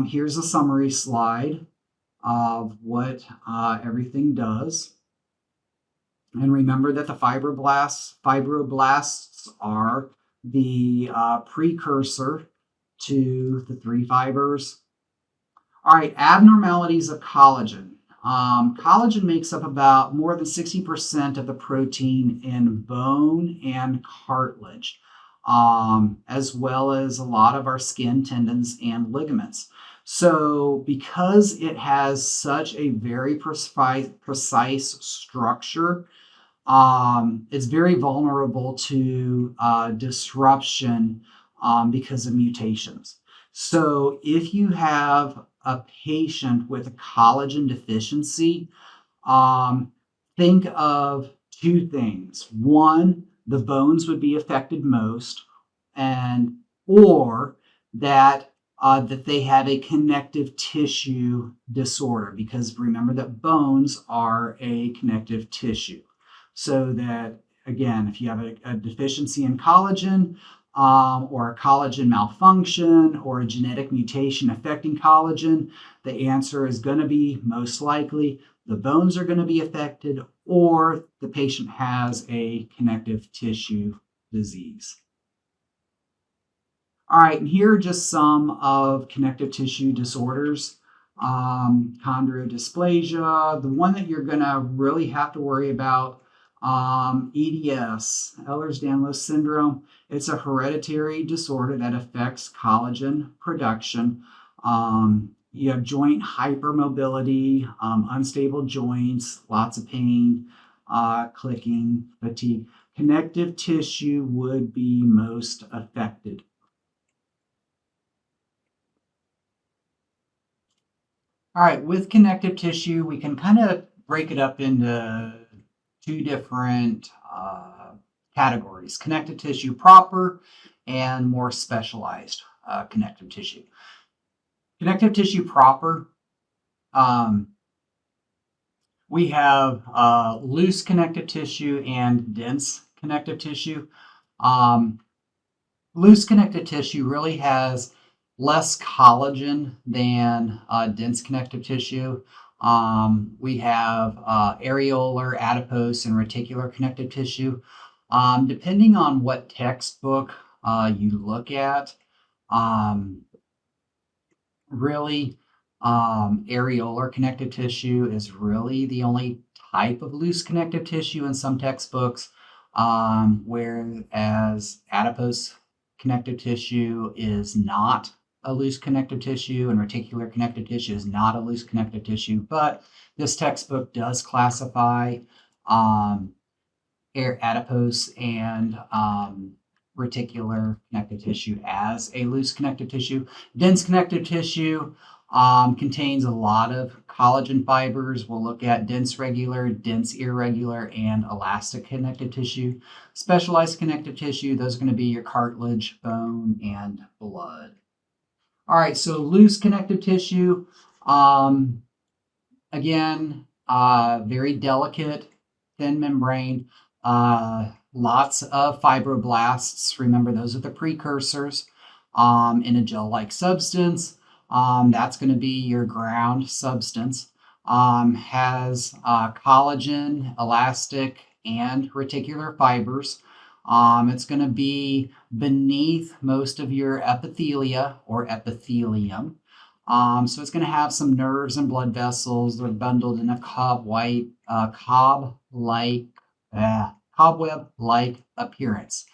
Here's a summary slide of what everything does. And remember that the fibroblasts are the precursor to the three fibers. All right, abnormalities of collagen. Collagen makes up about more than 60% of the protein in bone and cartilage, as well as a lot of our skin, tendons, and ligaments. So because it has such a very precise structure, it's very vulnerable to disruption because of mutations. So if you have a patient with a collagen deficiency, think of two things. One, the bones would be affected most, or that they have a connective tissue disorder, because remember that bones are a connective tissue. So that, again, if you have a deficiency in collagen, or a collagen malfunction or a genetic mutation affecting collagen, the answer is going to be most likely the bones are going to be affected, or the patient has a connective tissue disease. All right, and here are just some of connective tissue disorders. Chondrodysplasia, the one that you're going to really have to worry about, EDS, Ehlers-Danlos syndrome. It's a hereditary disorder that affects collagen production. You have joint hypermobility, unstable joints, lots of pain, clicking, fatigue. Connective tissue would be most affected. All right, with connective tissue, we can kind of break it up into two different categories: connective tissue proper and more specialized connective tissue. Connective tissue proper, we have loose connective tissue and dense connective tissue. Loose connective tissue really has less collagen than dense connective tissue. We have areolar, adipose, and reticular connective tissue. Depending on what textbook you look at, really areolar connective tissue is really the only type of loose connective tissue in some textbooks, whereas adipose connective tissue is not a loose connective tissue, and reticular connective tissue is not a loose connective tissue. But this textbook does classify adipose and reticular connective tissue as a loose connective tissue. Dense connective tissue, Contains a lot of collagen fibers. We'll look at dense regular, dense irregular, and elastic connective tissue. Specialized connective tissue, those are going to be your cartilage, bone, and blood. All right, so loose connective tissue, again, very delicate, thin membrane, lots of fibroblasts. Remember, those are the precursors in a gel-like substance. That's going to be your ground substance. Has collagen, elastic, and reticular fibers. It's going to be beneath most of your epithelia or epithelium. So it's going to have some nerves and blood vessels. They're bundled in a cobweb-like appearance.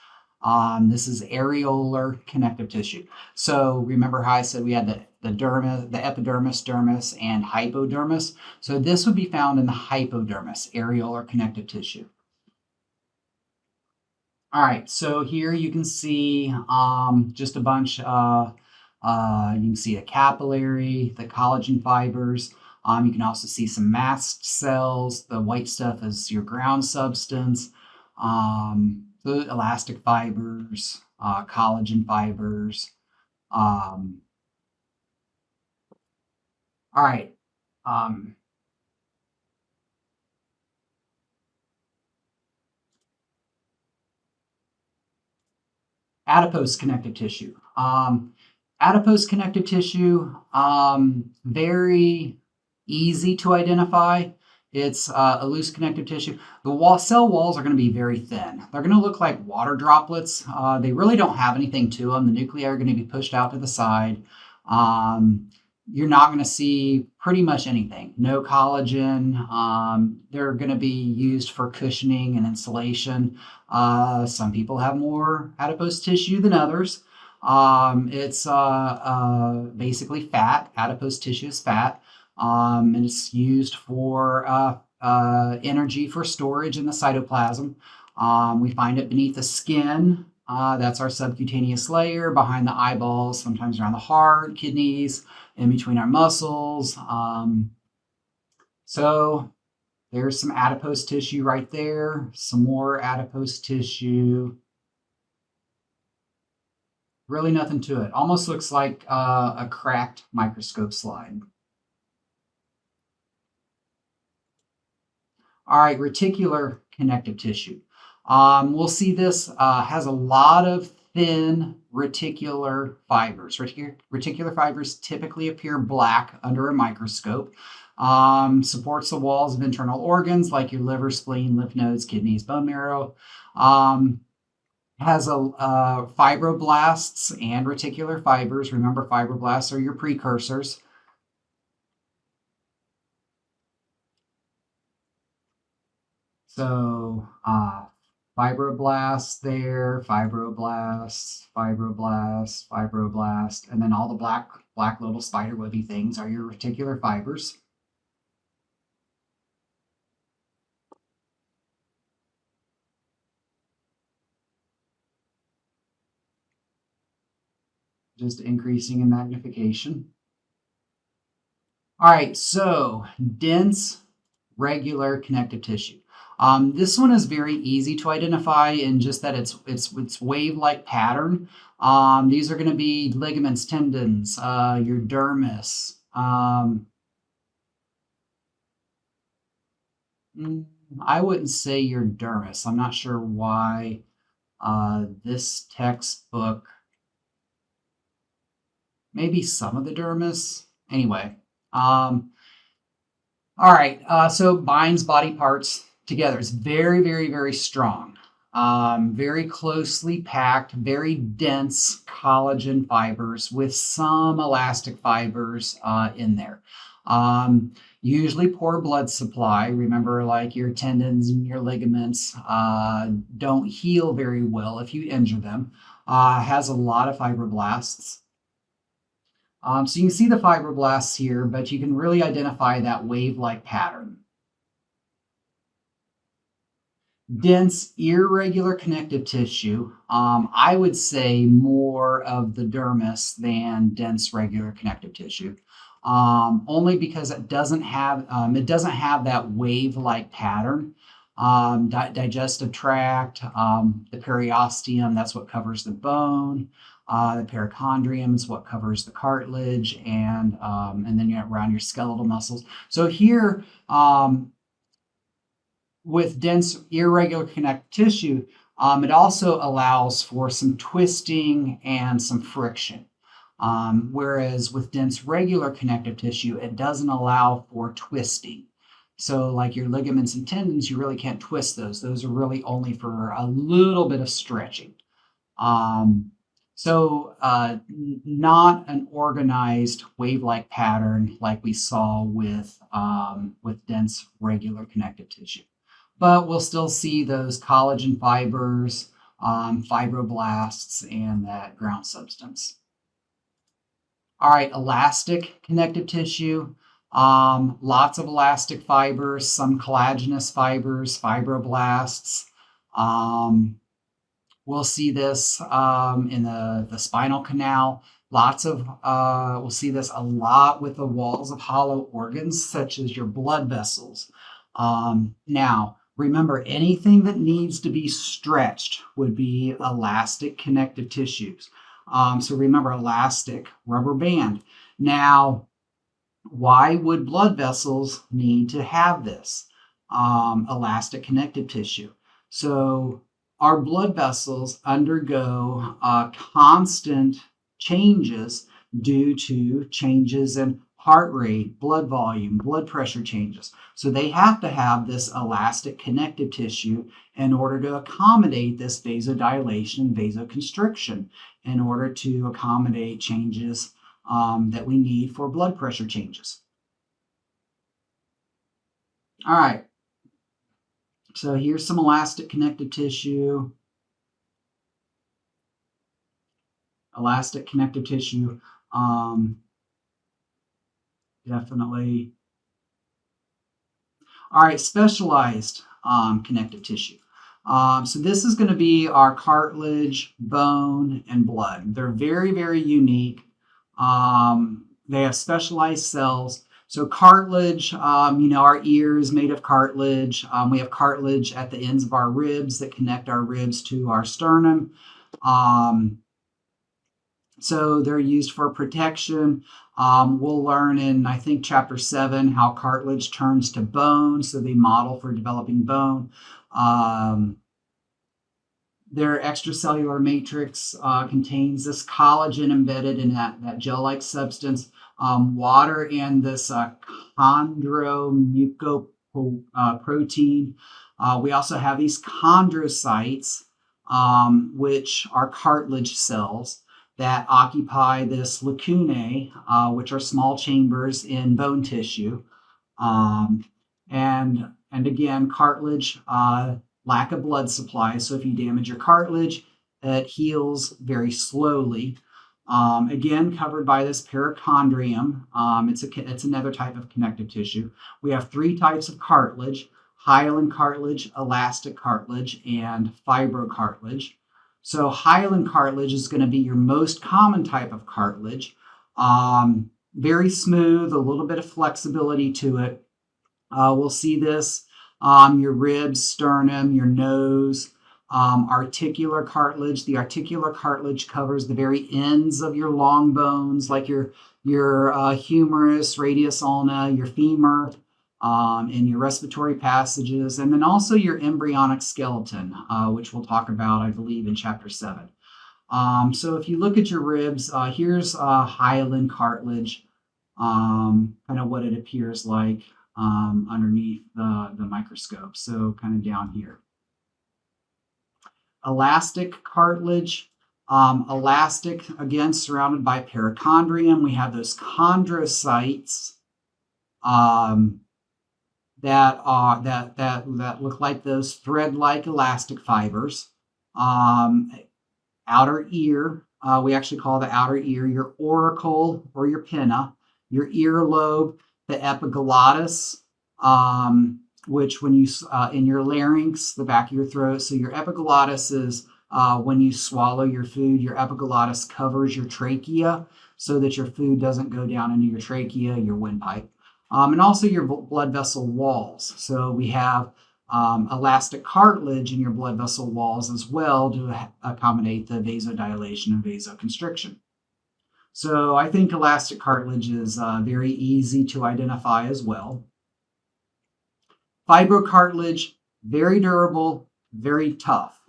This is areolar connective tissue. So remember how I said we had the dermis, the epidermis, dermis, and hypodermis. So this would be found in the hypodermis, areolar connective tissue. All right, so here you can see just a bunch. You can see a capillary, the collagen fibers. You can also see some mast cells. The white stuff is your ground substance. The elastic fibers, collagen fibers. All right. Adipose connective tissue. Adipose connective tissue, very easy to identify. It's a loose connective tissue. The cell walls are going to be very thin. They're going to look like water droplets. They really don't have anything to them. The nuclei are going to be pushed out to the side. You're not going to see pretty much anything. No collagen. They're going to be used for cushioning and insulation. Some people have more adipose tissue than others. It's basically fat. Adipose tissue is fat. And it's used for energy for storage in the cytoplasm. We find it beneath the skin. That's our subcutaneous layer, behind the eyeballs, sometimes around the heart, kidneys, in between our muscles. So there's some adipose tissue right there, some more adipose tissue. Really nothing to it. Almost looks like a cracked microscope slide. All right, reticular connective tissue. We'll see this has a lot of thin reticular fibers. Reticular fibers typically appear black under a microscope. Supports the walls of internal organs like your liver, spleen, lymph nodes, kidneys, bone marrow. Has fibroblasts and reticular fibers. Remember, fibroblasts are your precursors. So fibroblasts there, fibroblasts, and then all the black little spider webby things are your reticular fibers. Just increasing in magnification. All right, so dense regular connective tissue. This one is very easy to identify in just that it's wave-like pattern. These are going to be ligaments, tendons, your dermis. I wouldn't say your dermis. I'm not sure why this textbook, maybe some of the dermis. Anyway, all right, so binds body parts together. It's very, very, very strong, very closely packed, very dense collagen fibers with some elastic fibers in there. Usually poor blood supply. Remember, like your tendons and your ligaments don't heal very well if you injure them. Has a lot of fibroblasts. So you can see the fibroblasts here, but you can really identify that wave-like pattern. Dense, irregular connective tissue, I would say more of the dermis than dense, regular connective tissue. only because it doesn't have that wave-like pattern. Digestive tract, the periosteum, that's what covers the bone. The perichondrium is what covers the cartilage, and then you're around your skeletal muscles. So here, with dense irregular connective tissue, it also allows for some twisting and some friction. Whereas with dense regular connective tissue, it doesn't allow for twisting. So like your ligaments and tendons, you really can't twist those. Those are really only for a little bit of stretching. Not an organized wave-like pattern like we saw with dense regular connective tissue. But we'll still see those collagen fibers, fibroblasts, and that ground substance. All right, elastic connective tissue. Lots of elastic fibers, some collagenous fibers, fibroblasts. We'll see this in the spinal canal. We'll see this a lot with the walls of hollow organs, such as your blood vessels. Now, remember, anything that needs to be stretched would be elastic connective tissues. So remember, elastic, rubber band. Now, why would blood vessels need to have this elastic connective tissue? So our blood vessels undergo constant changes due to changes in heart rate, blood volume, blood pressure changes. So they have to have this elastic connective tissue in order to accommodate this vasodilation, vasoconstriction, in order to accommodate changes that we need for blood pressure changes. All right. So here's some elastic connective tissue. Elastic connective tissue, definitely. All right, specialized connective tissue. So this is going to be our cartilage, bone, and blood. They're very, very unique. They have specialized cells. So cartilage, our ear is made of cartilage. We have cartilage at the ends of our ribs that connect our ribs to our sternum. So they're used for protection. We'll learn in, I think, Chapter 7 how cartilage turns to bone, so they model for developing bone. Their extracellular matrix contains this collagen embedded in that gel-like substance, water, and this chondromucoprotein. We also have these chondrocytes, which are cartilage cells that occupy this lacunae, which are small chambers in bone tissue. And again, cartilage, lack of blood supply. So if you damage your cartilage, it heals very slowly. Again, covered by this perichondrium. It's another type of connective tissue. We have three types of cartilage: hyaline cartilage, elastic cartilage, and fibrocartilage. So hyaline cartilage is going to be your most common type of cartilage. Very smooth, a little bit of flexibility to it. We'll see this your ribs, sternum, your nose. Articular cartilage. The articular cartilage covers the very ends of your long bones, like your humerus, radius ulna, your femur, and your respiratory passages, and then also your embryonic skeleton, which we'll talk about, I believe, in Chapter 7. So if you look at your ribs, here's hyaline cartilage, kind of what it appears like underneath the microscope, so kind of down here. Elastic cartilage, elastic, again, surrounded by perichondrium. We have those chondrocytes that look like those thread-like elastic fibers. Outer ear, we actually call the outer ear your auricle or your pinna, your earlobe, the epiglottis, which when you, in your larynx, the back of your throat. So your epiglottis is when you swallow your food, your epiglottis covers your trachea. so that your food doesn't go down into your trachea, your windpipe, and also your blood vessel walls. So we have elastic cartilage in your blood vessel walls as well to accommodate the vasodilation and vasoconstriction. So I think elastic cartilage is very easy to identify as well. Fibrocartilage, very durable, very tough.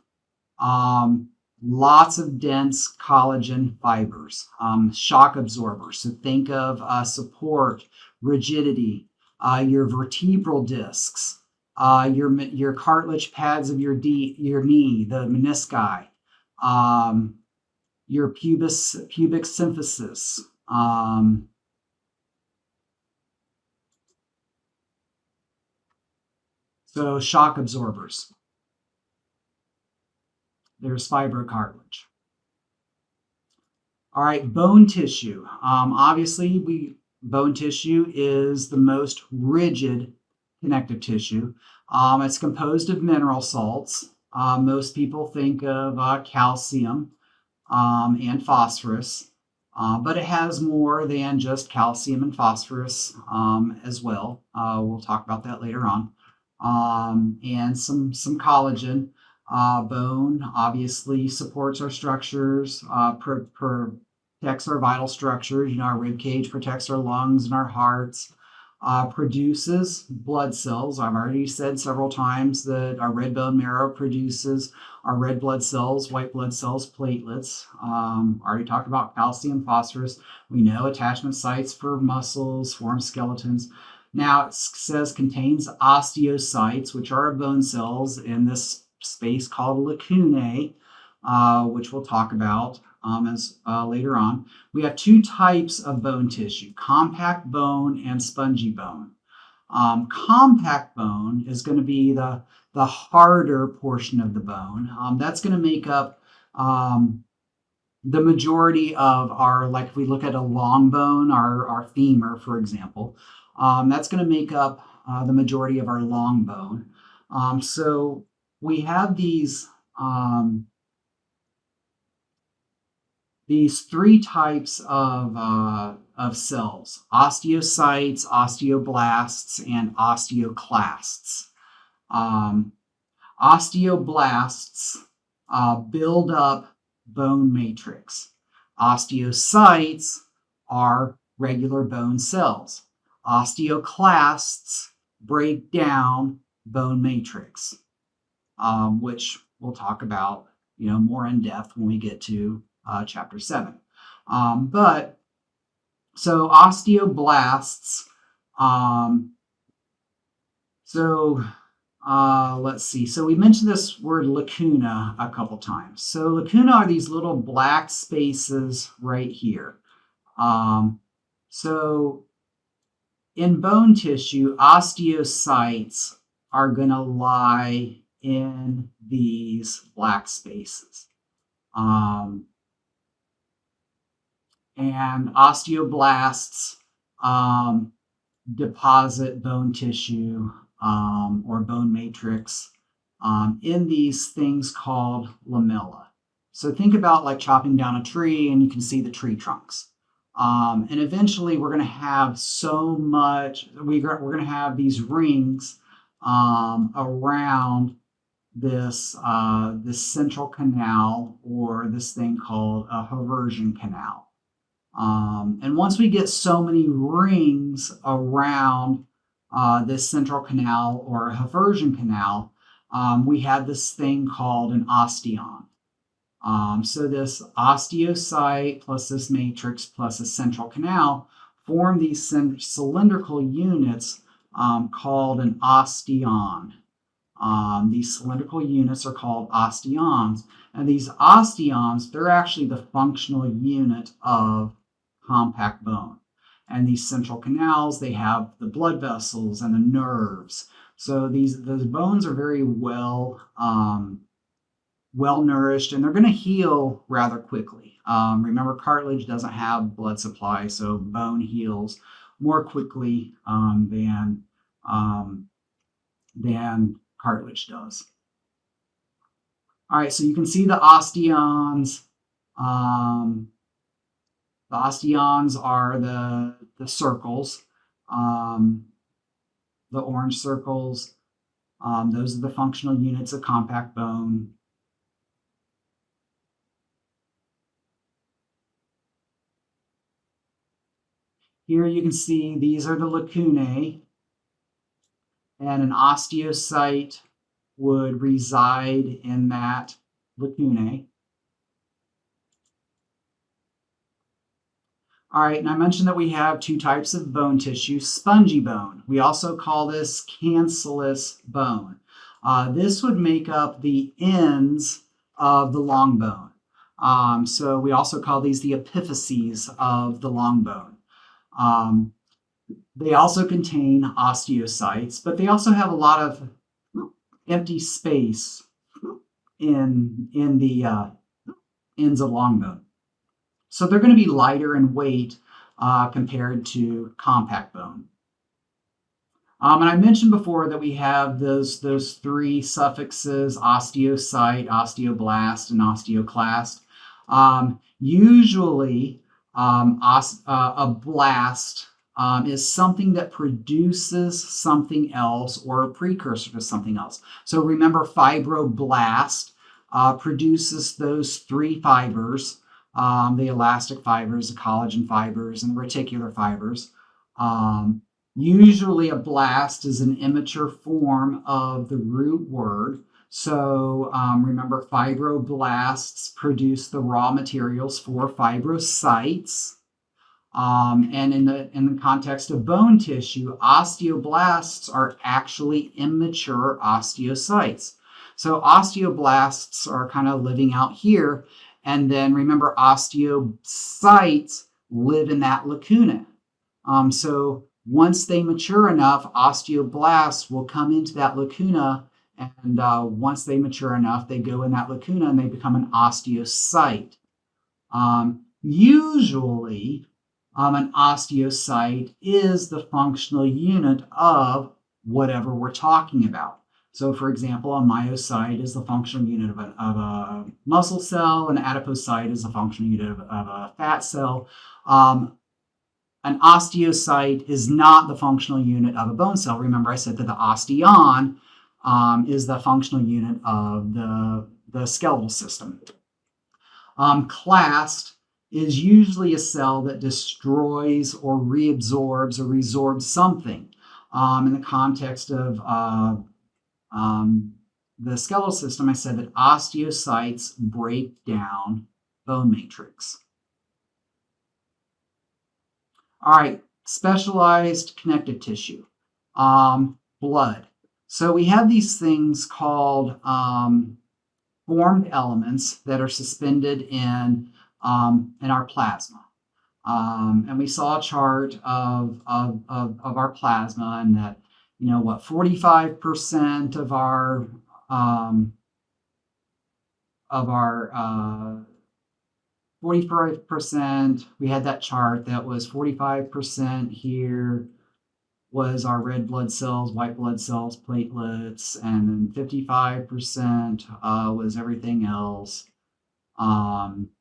Lots of dense collagen fibers, shock absorbers. So think of support, rigidity, your vertebral discs, your cartilage pads of your knee, the menisci, your pubic symphysis. So shock absorbers. There's fibrocartilage. All right, bone tissue. Obviously, bone tissue is the most rigid connective tissue. It's composed of mineral salts. Most people think of calcium and phosphorus, but it has more than just calcium and phosphorus as well. We'll talk about that later on. And some collagen. Bone obviously supports our structures, protects our vital structures. Our rib cage protects our lungs and our hearts. Produces blood cells. I've already said several times that our red bone marrow produces our red blood cells, white blood cells, platelets. Already talked about calcium, phosphorus. We know attachment sites for muscles, form skeletons. Now it says contains osteocytes, which are bone cells in this space called lacunae, which we'll talk about later on. We have two types of bone tissue, compact bone and spongy bone. Compact bone is going to be the harder portion of the bone. That's going to make up the majority of our, like if we look at a long bone, our femur, for example, that's going to make up the majority of our long bone. So we have these three types of cells: osteocytes, osteoblasts, and osteoclasts. Osteoblasts build up bone matrix. Osteocytes are regular bone cells. Osteoclasts break down bone matrix, which we'll talk about, more in depth when we get to chapter 7. But so osteoblasts. Let's see. So we mentioned this word lacuna a couple times. So lacuna are these little black spaces right here. So in bone tissue, osteocytes are going to lie in these black spaces. And osteoblasts deposit bone tissue or bone matrix in these things called lamella. So think about like chopping down a tree and you can see the tree trunks. And eventually we're going to have so much, we're going to have these rings around this central canal, or this thing called a Haversian canal. And once we get so many rings around this central canal or a Haversian canal, we have this thing called an osteon. So this osteocyte plus this matrix plus a central canal form these cylindrical units called an osteon. These cylindrical units are called osteons. And these osteons, they're actually the functional unit of compact bone. And these central canals, they have the blood vessels and the nerves. So those bones are very well nourished, and they're going to heal rather quickly. Remember, cartilage doesn't have blood supply, so bone heals more quickly than cartilage does. All right, so you can see the osteons. The The osteons are the circles, the orange circles. Those are the functional units of compact bone. Here you can see these are the lacunae, and an osteocyte would reside in that lacunae. All right, and I mentioned that we have two types of bone tissue, spongy bone. We also call this cancellous bone. This would make up the ends of the long bone. So we also call these the epiphyses of the long bone. They also contain osteocytes, but they also have a lot of empty space in the ends of long bone. So they're going to be lighter in weight compared to compact bone. And I mentioned before that we have those three suffixes: osteocyte, osteoblast, and osteoclast. Usually, a blast is something that produces something else or a precursor to something else. So remember, fibroblast produces those three fibers. The elastic fibers, the collagen fibers, and the reticular fibers. Usually a blast is an immature form of the root word. So remember, fibroblasts produce the raw materials for fibrocytes. And in the context of bone tissue, osteoblasts are actually immature osteocytes. So osteoblasts are kind of living out here. And then remember, osteocytes live in that lacuna. So once they mature enough, osteoblasts will come into that lacuna. And once they mature enough, they go in that lacuna and they become an osteocyte. Usually, an osteocyte is the functional unit of whatever we're talking about. So, for example, a myocyte is the functional unit of a muscle cell. An adipocyte is the functional unit of a fat cell. An osteocyte is not the functional unit of a bone cell. Remember, I said that the osteon is the functional unit of the skeletal system. Clast is usually a cell that destroys or reabsorbs or resorbs something. In the context of the skeletal system, I said that osteocytes break down bone matrix. All right, specialized connective tissue, blood. So we have these things called formed elements that are suspended in our plasma. And we saw a chart of our plasma, and that 45% of our 45%, we had that chart that was 45% here was our red blood cells, white blood cells, platelets, and then 55% was everything else.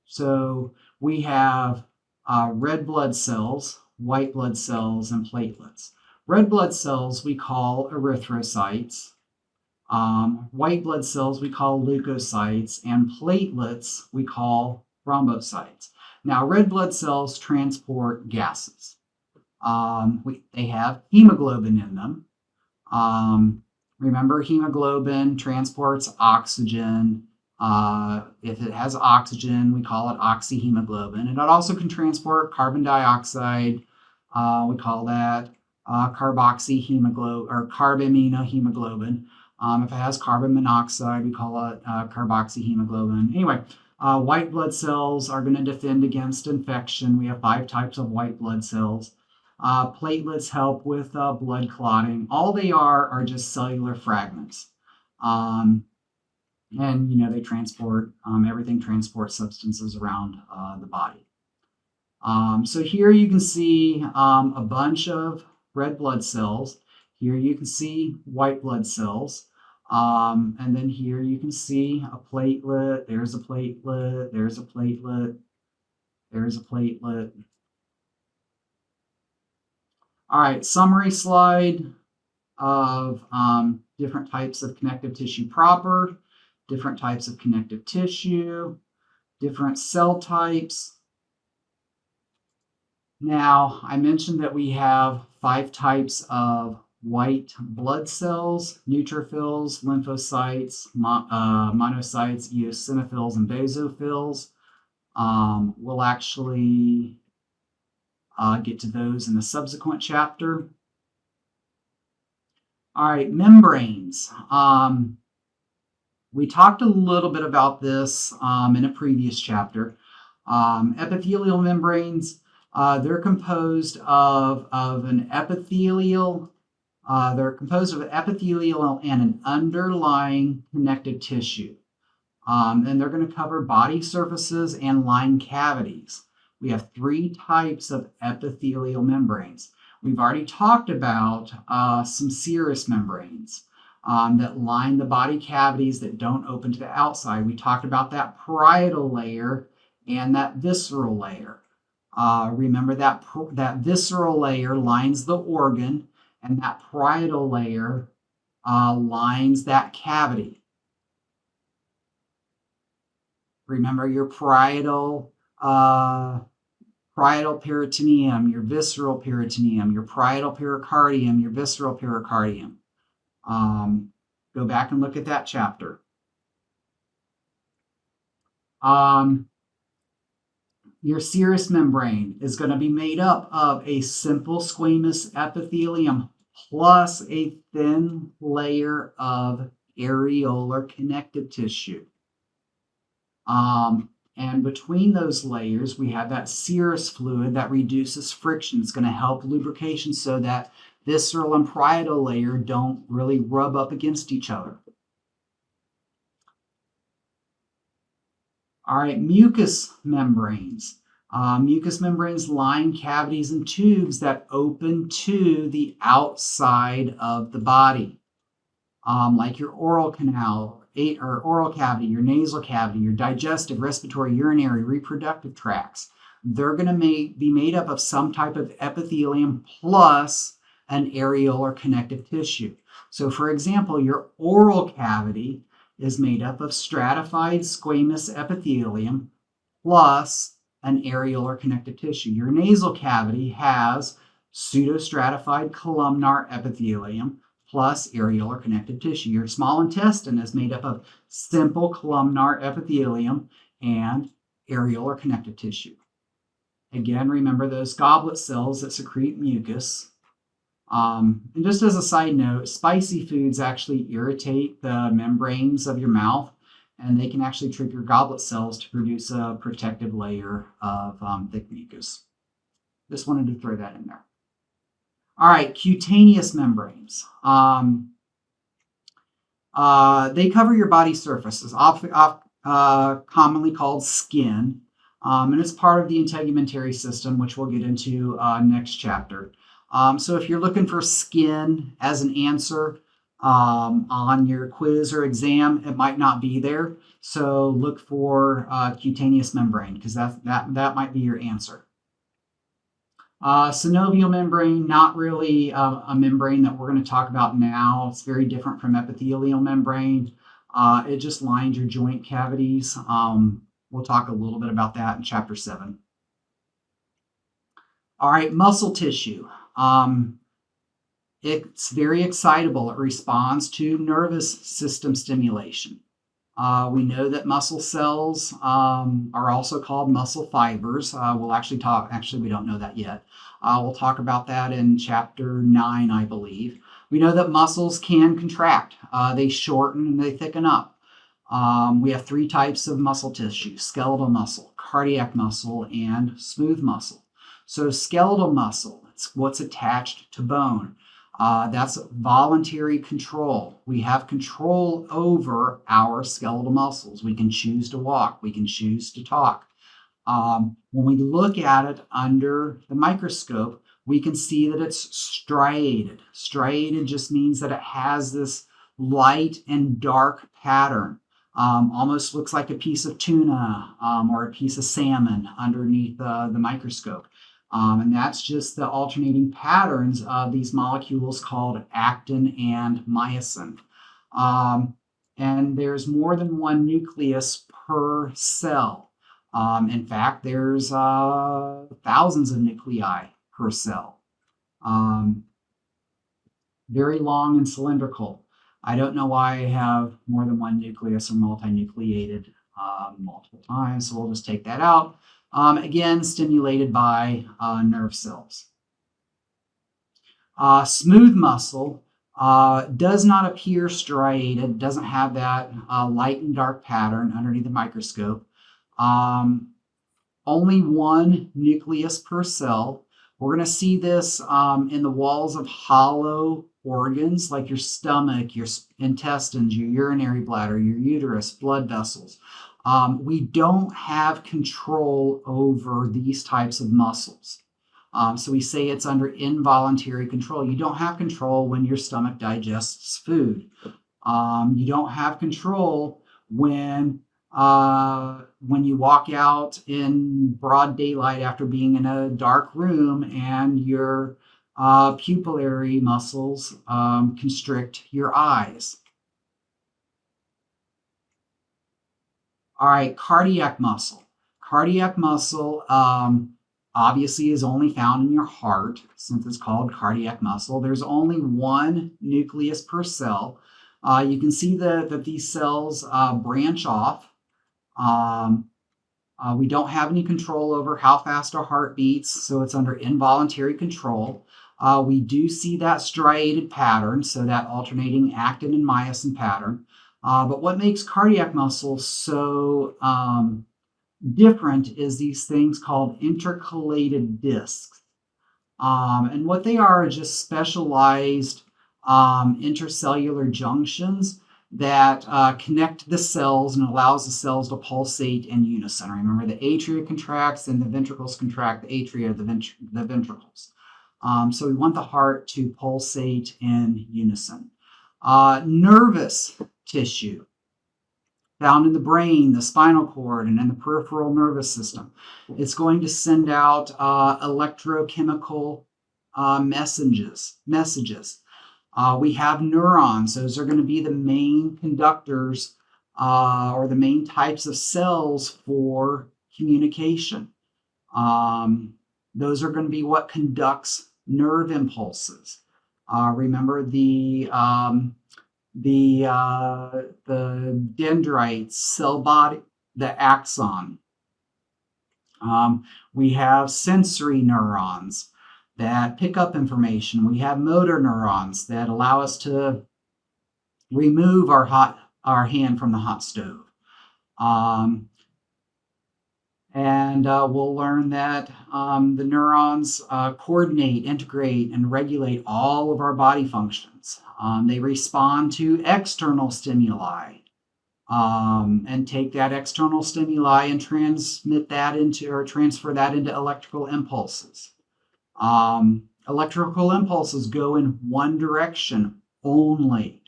So we have red blood cells, white blood cells, and platelets. Red blood cells we call erythrocytes. White blood cells we call leukocytes, and platelets we call thrombocytes. Now, red blood cells transport gases. They have hemoglobin in them. Remember, hemoglobin transports oxygen. If it has oxygen, we call it oxyhemoglobin. And it also can transport carbon dioxide. We call that carboxyhemoglobin or carbaminohemoglobin. If it has carbon monoxide, we call it carboxyhemoglobin. Anyway, white blood cells are going to defend against infection. We have 5 types of white blood cells. Platelets help with blood clotting. All they are just cellular fragments. And they transport, everything transports substances around the body. So here you can see a bunch of red blood cells. Here you can see white blood cells. And then here you can see a platelet. There's a platelet. There's a platelet. There's a platelet. All right, summary slide of different types of connective tissue proper, different types of connective tissue, different cell types. Now, I mentioned that we have 5 types of white blood cells: neutrophils, lymphocytes, monocytes, eosinophils, and basophils. We'll actually get to those in a subsequent chapter. All right, membranes. We talked a little bit about this in a previous chapter. Epithelial membranes, they're composed of an epithelial. They're composed of an epithelial and an underlying connective tissue. And they're going to cover body surfaces and line cavities. We have 3 types of epithelial membranes. We've already talked about some serous membranes that line the body cavities that don't open to the outside. We talked about that parietal layer and that visceral layer. Remember that visceral layer lines the organ, and that parietal layer lines that cavity. Remember your parietal peritoneum, your visceral peritoneum, your parietal pericardium, your visceral pericardium. Go back and look at that chapter. Your serous membrane is going to be made up of a simple squamous epithelium plus a thin layer of areolar connective tissue. And between those layers, we have that serous fluid that reduces friction. It's going to help lubrication so that visceral and parietal layer don't really rub up against each other. All right, mucous membranes. Mucous membranes line cavities and tubes that open to the outside of the body, like your oral canal, or oral cavity, your nasal cavity, your digestive, respiratory, urinary, reproductive tracts. They're going to be made up of some type of epithelium plus an areolar connective tissue. So, for example, your oral cavity is made up of stratified squamous epithelium plus an areolar connective tissue. Your nasal cavity has pseudostratified columnar epithelium plus areolar connective tissue. Your small intestine is made up of simple columnar epithelium and areolar connective tissue. Again, remember those goblet cells that secrete mucus. And just as a side note, spicy foods actually irritate the membranes of your mouth, and they can actually trick your goblet cells to produce a protective layer of thick mucus. Just wanted to throw that in there. All right, cutaneous membranes. They cover your body surfaces, commonly called skin, and it's part of the integumentary system, which we'll get into next chapter. So if you're looking for skin as an answer on your quiz or exam, it might not be there. So look for cutaneous membrane, because that might be your answer. Synovial membrane, not really a membrane that we're going to talk about now. It's very different from epithelial membrane. It just lines your joint cavities. We'll talk a little bit about that in chapter 7. All right, muscle tissue. It's very excitable. It responds to nervous system stimulation. We know that muscle cells are also called muscle fibers. We'll actually we don't know that yet. We'll talk about that in chapter 9, I believe. We know that muscles can contract. They shorten and they thicken up. We have 3 types of muscle tissue: skeletal muscle, cardiac muscle, and smooth muscle. So skeletal muscle, it's what's attached to bone. That's voluntary control. We have control over our skeletal muscles. We can choose to walk. We can choose to talk. When we look at it under the microscope, we can see that it's striated. Striated just means that it has this light and dark pattern. Almost looks like a piece of tuna or a piece of salmon underneath the microscope. And that's just the alternating patterns of these molecules called actin and myosin. And there's more than one nucleus per cell. In fact, there's thousands of nuclei per cell. Very long and cylindrical. I don't know why I have more than one nucleus or multinucleated multiple times, so we'll just take that out. Again, stimulated by nerve cells. Smooth muscle does not appear striated, doesn't have that light and dark pattern underneath the microscope. Only one nucleus per cell. We're going to see this in the walls of hollow organs like your stomach, your intestines, your urinary bladder, your uterus, blood vessels. We don't have control over these types of muscles. So we say it's under involuntary control. You don't have control when your stomach digests food. You don't have control when you walk out in broad daylight after being in a dark room and your pupillary muscles constrict your eyes. All right, cardiac muscle. Cardiac muscle obviously is only found in your heart since it's called cardiac muscle. There's only one nucleus per cell. You can see that these cells branch off. We don't have any control over how fast our heart beats, so it's under involuntary control. We do see that striated pattern, so that alternating actin and myosin pattern. But what makes cardiac muscle so different is these things called intercalated discs. And what they are just specialized intercellular junctions that connect the cells and allows the cells to pulsate in unison. Remember, the atria contracts and the ventricles contract, the atria, the ventricles. So we want the heart to pulsate in unison. Nervous tissue found in the brain, the spinal cord, and in the peripheral nervous system. It's going to send out electrochemical messages. We have neurons. Those are going to be the main conductors or the main types of cells for communication. Those are going to be what conducts nerve impulses. Remember the dendrites, cell body, the axon. We have sensory neurons that pick up information. We have motor neurons that allow us to remove our hand from the hot stove. And we'll learn that the neurons coordinate, integrate, and regulate all of our body functions. They respond to external stimuli and take that external stimuli and transfer that into electrical impulses. Electrical impulses go in one direction only.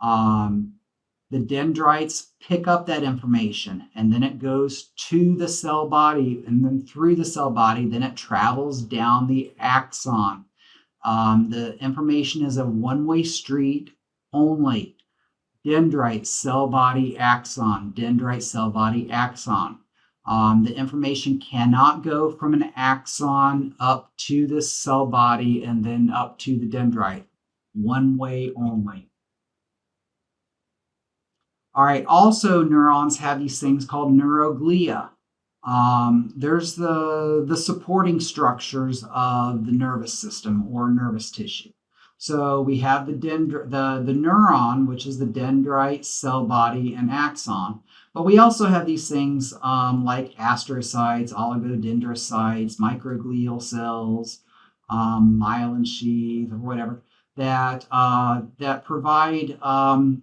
The dendrites pick up that information, and then it goes to the cell body, and then through the cell body, then it travels down the axon. The information is a one-way street only. Dendrite, cell body, axon. Dendrite, cell body, axon. The information cannot go from an axon up to the cell body and then up to the dendrite. One way only. All right, also neurons have these things called neuroglia. There's the supporting structures of the nervous system or nervous tissue. So we have the neuron, which is the dendrite, cell body, and axon. But we also have these things like astrocytes, oligodendrocytes, microglial cells, myelin sheath, or whatever, that provide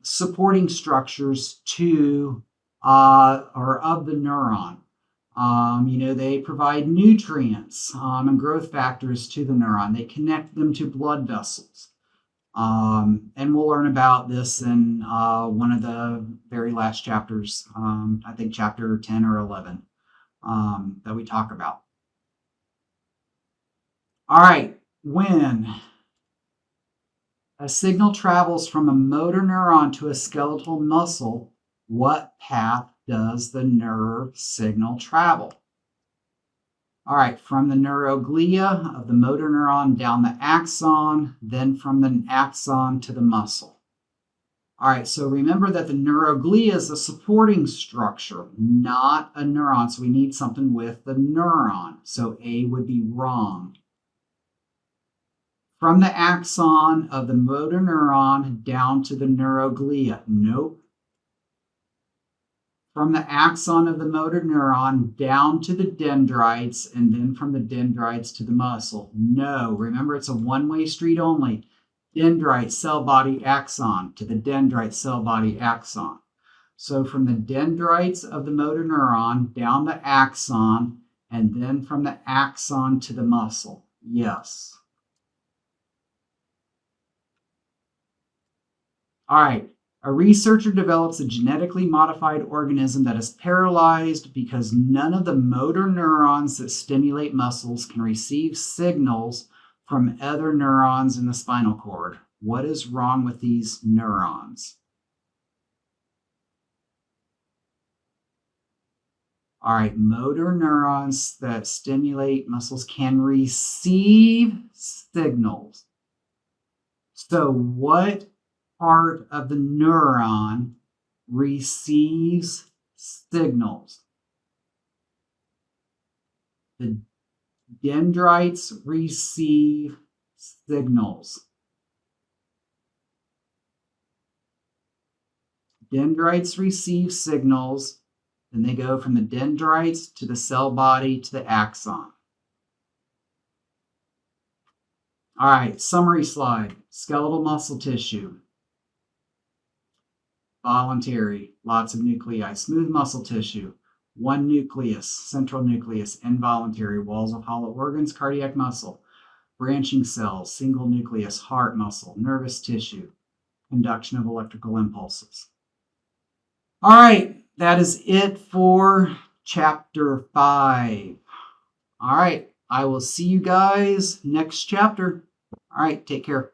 supporting structures to or of the neuron. They provide nutrients and growth factors to the neuron. They connect them to blood vessels. And we'll learn about this in one of the very last chapters, I think chapter 10 or 11, that we talk about. All right, when a signal travels from a motor neuron to a skeletal muscle, what path does the nerve signal travel? All right, from the neuroglia of the motor neuron down the axon, then from the axon to the muscle. All right, so remember that the neuroglia is a supporting structure, not a neuron. So we need something with the neuron. So A would be wrong. From the axon of the motor neuron down to the neuroglia. Nope. From the axon of the motor neuron down to the dendrites, and then from the dendrites to the muscle. No, remember it's a one-way street only. Dendrite cell body axon to the dendrite cell body axon. So from the dendrites of the motor neuron down the axon, and then from the axon to the muscle. Yes. All right. A researcher develops a genetically modified organism that is paralyzed because none of the motor neurons that stimulate muscles can receive signals from other neurons in the spinal cord. What is wrong with these neurons? All right, motor neurons that stimulate muscles can receive signals. So what part of the neuron receives signals? The dendrites receive signals. Dendrites receive signals, then they go from the dendrites to the cell body to the axon. All right, summary slide. Skeletal muscle tissue. Voluntary, lots of nuclei. Smooth muscle tissue, one nucleus, central nucleus. Involuntary, walls of hollow organs, cardiac muscle. Branching cells, single nucleus, heart muscle, nervous tissue, conduction of electrical impulses. All right, that is it for chapter 5. All right, I will see you guys next chapter. All right, take care.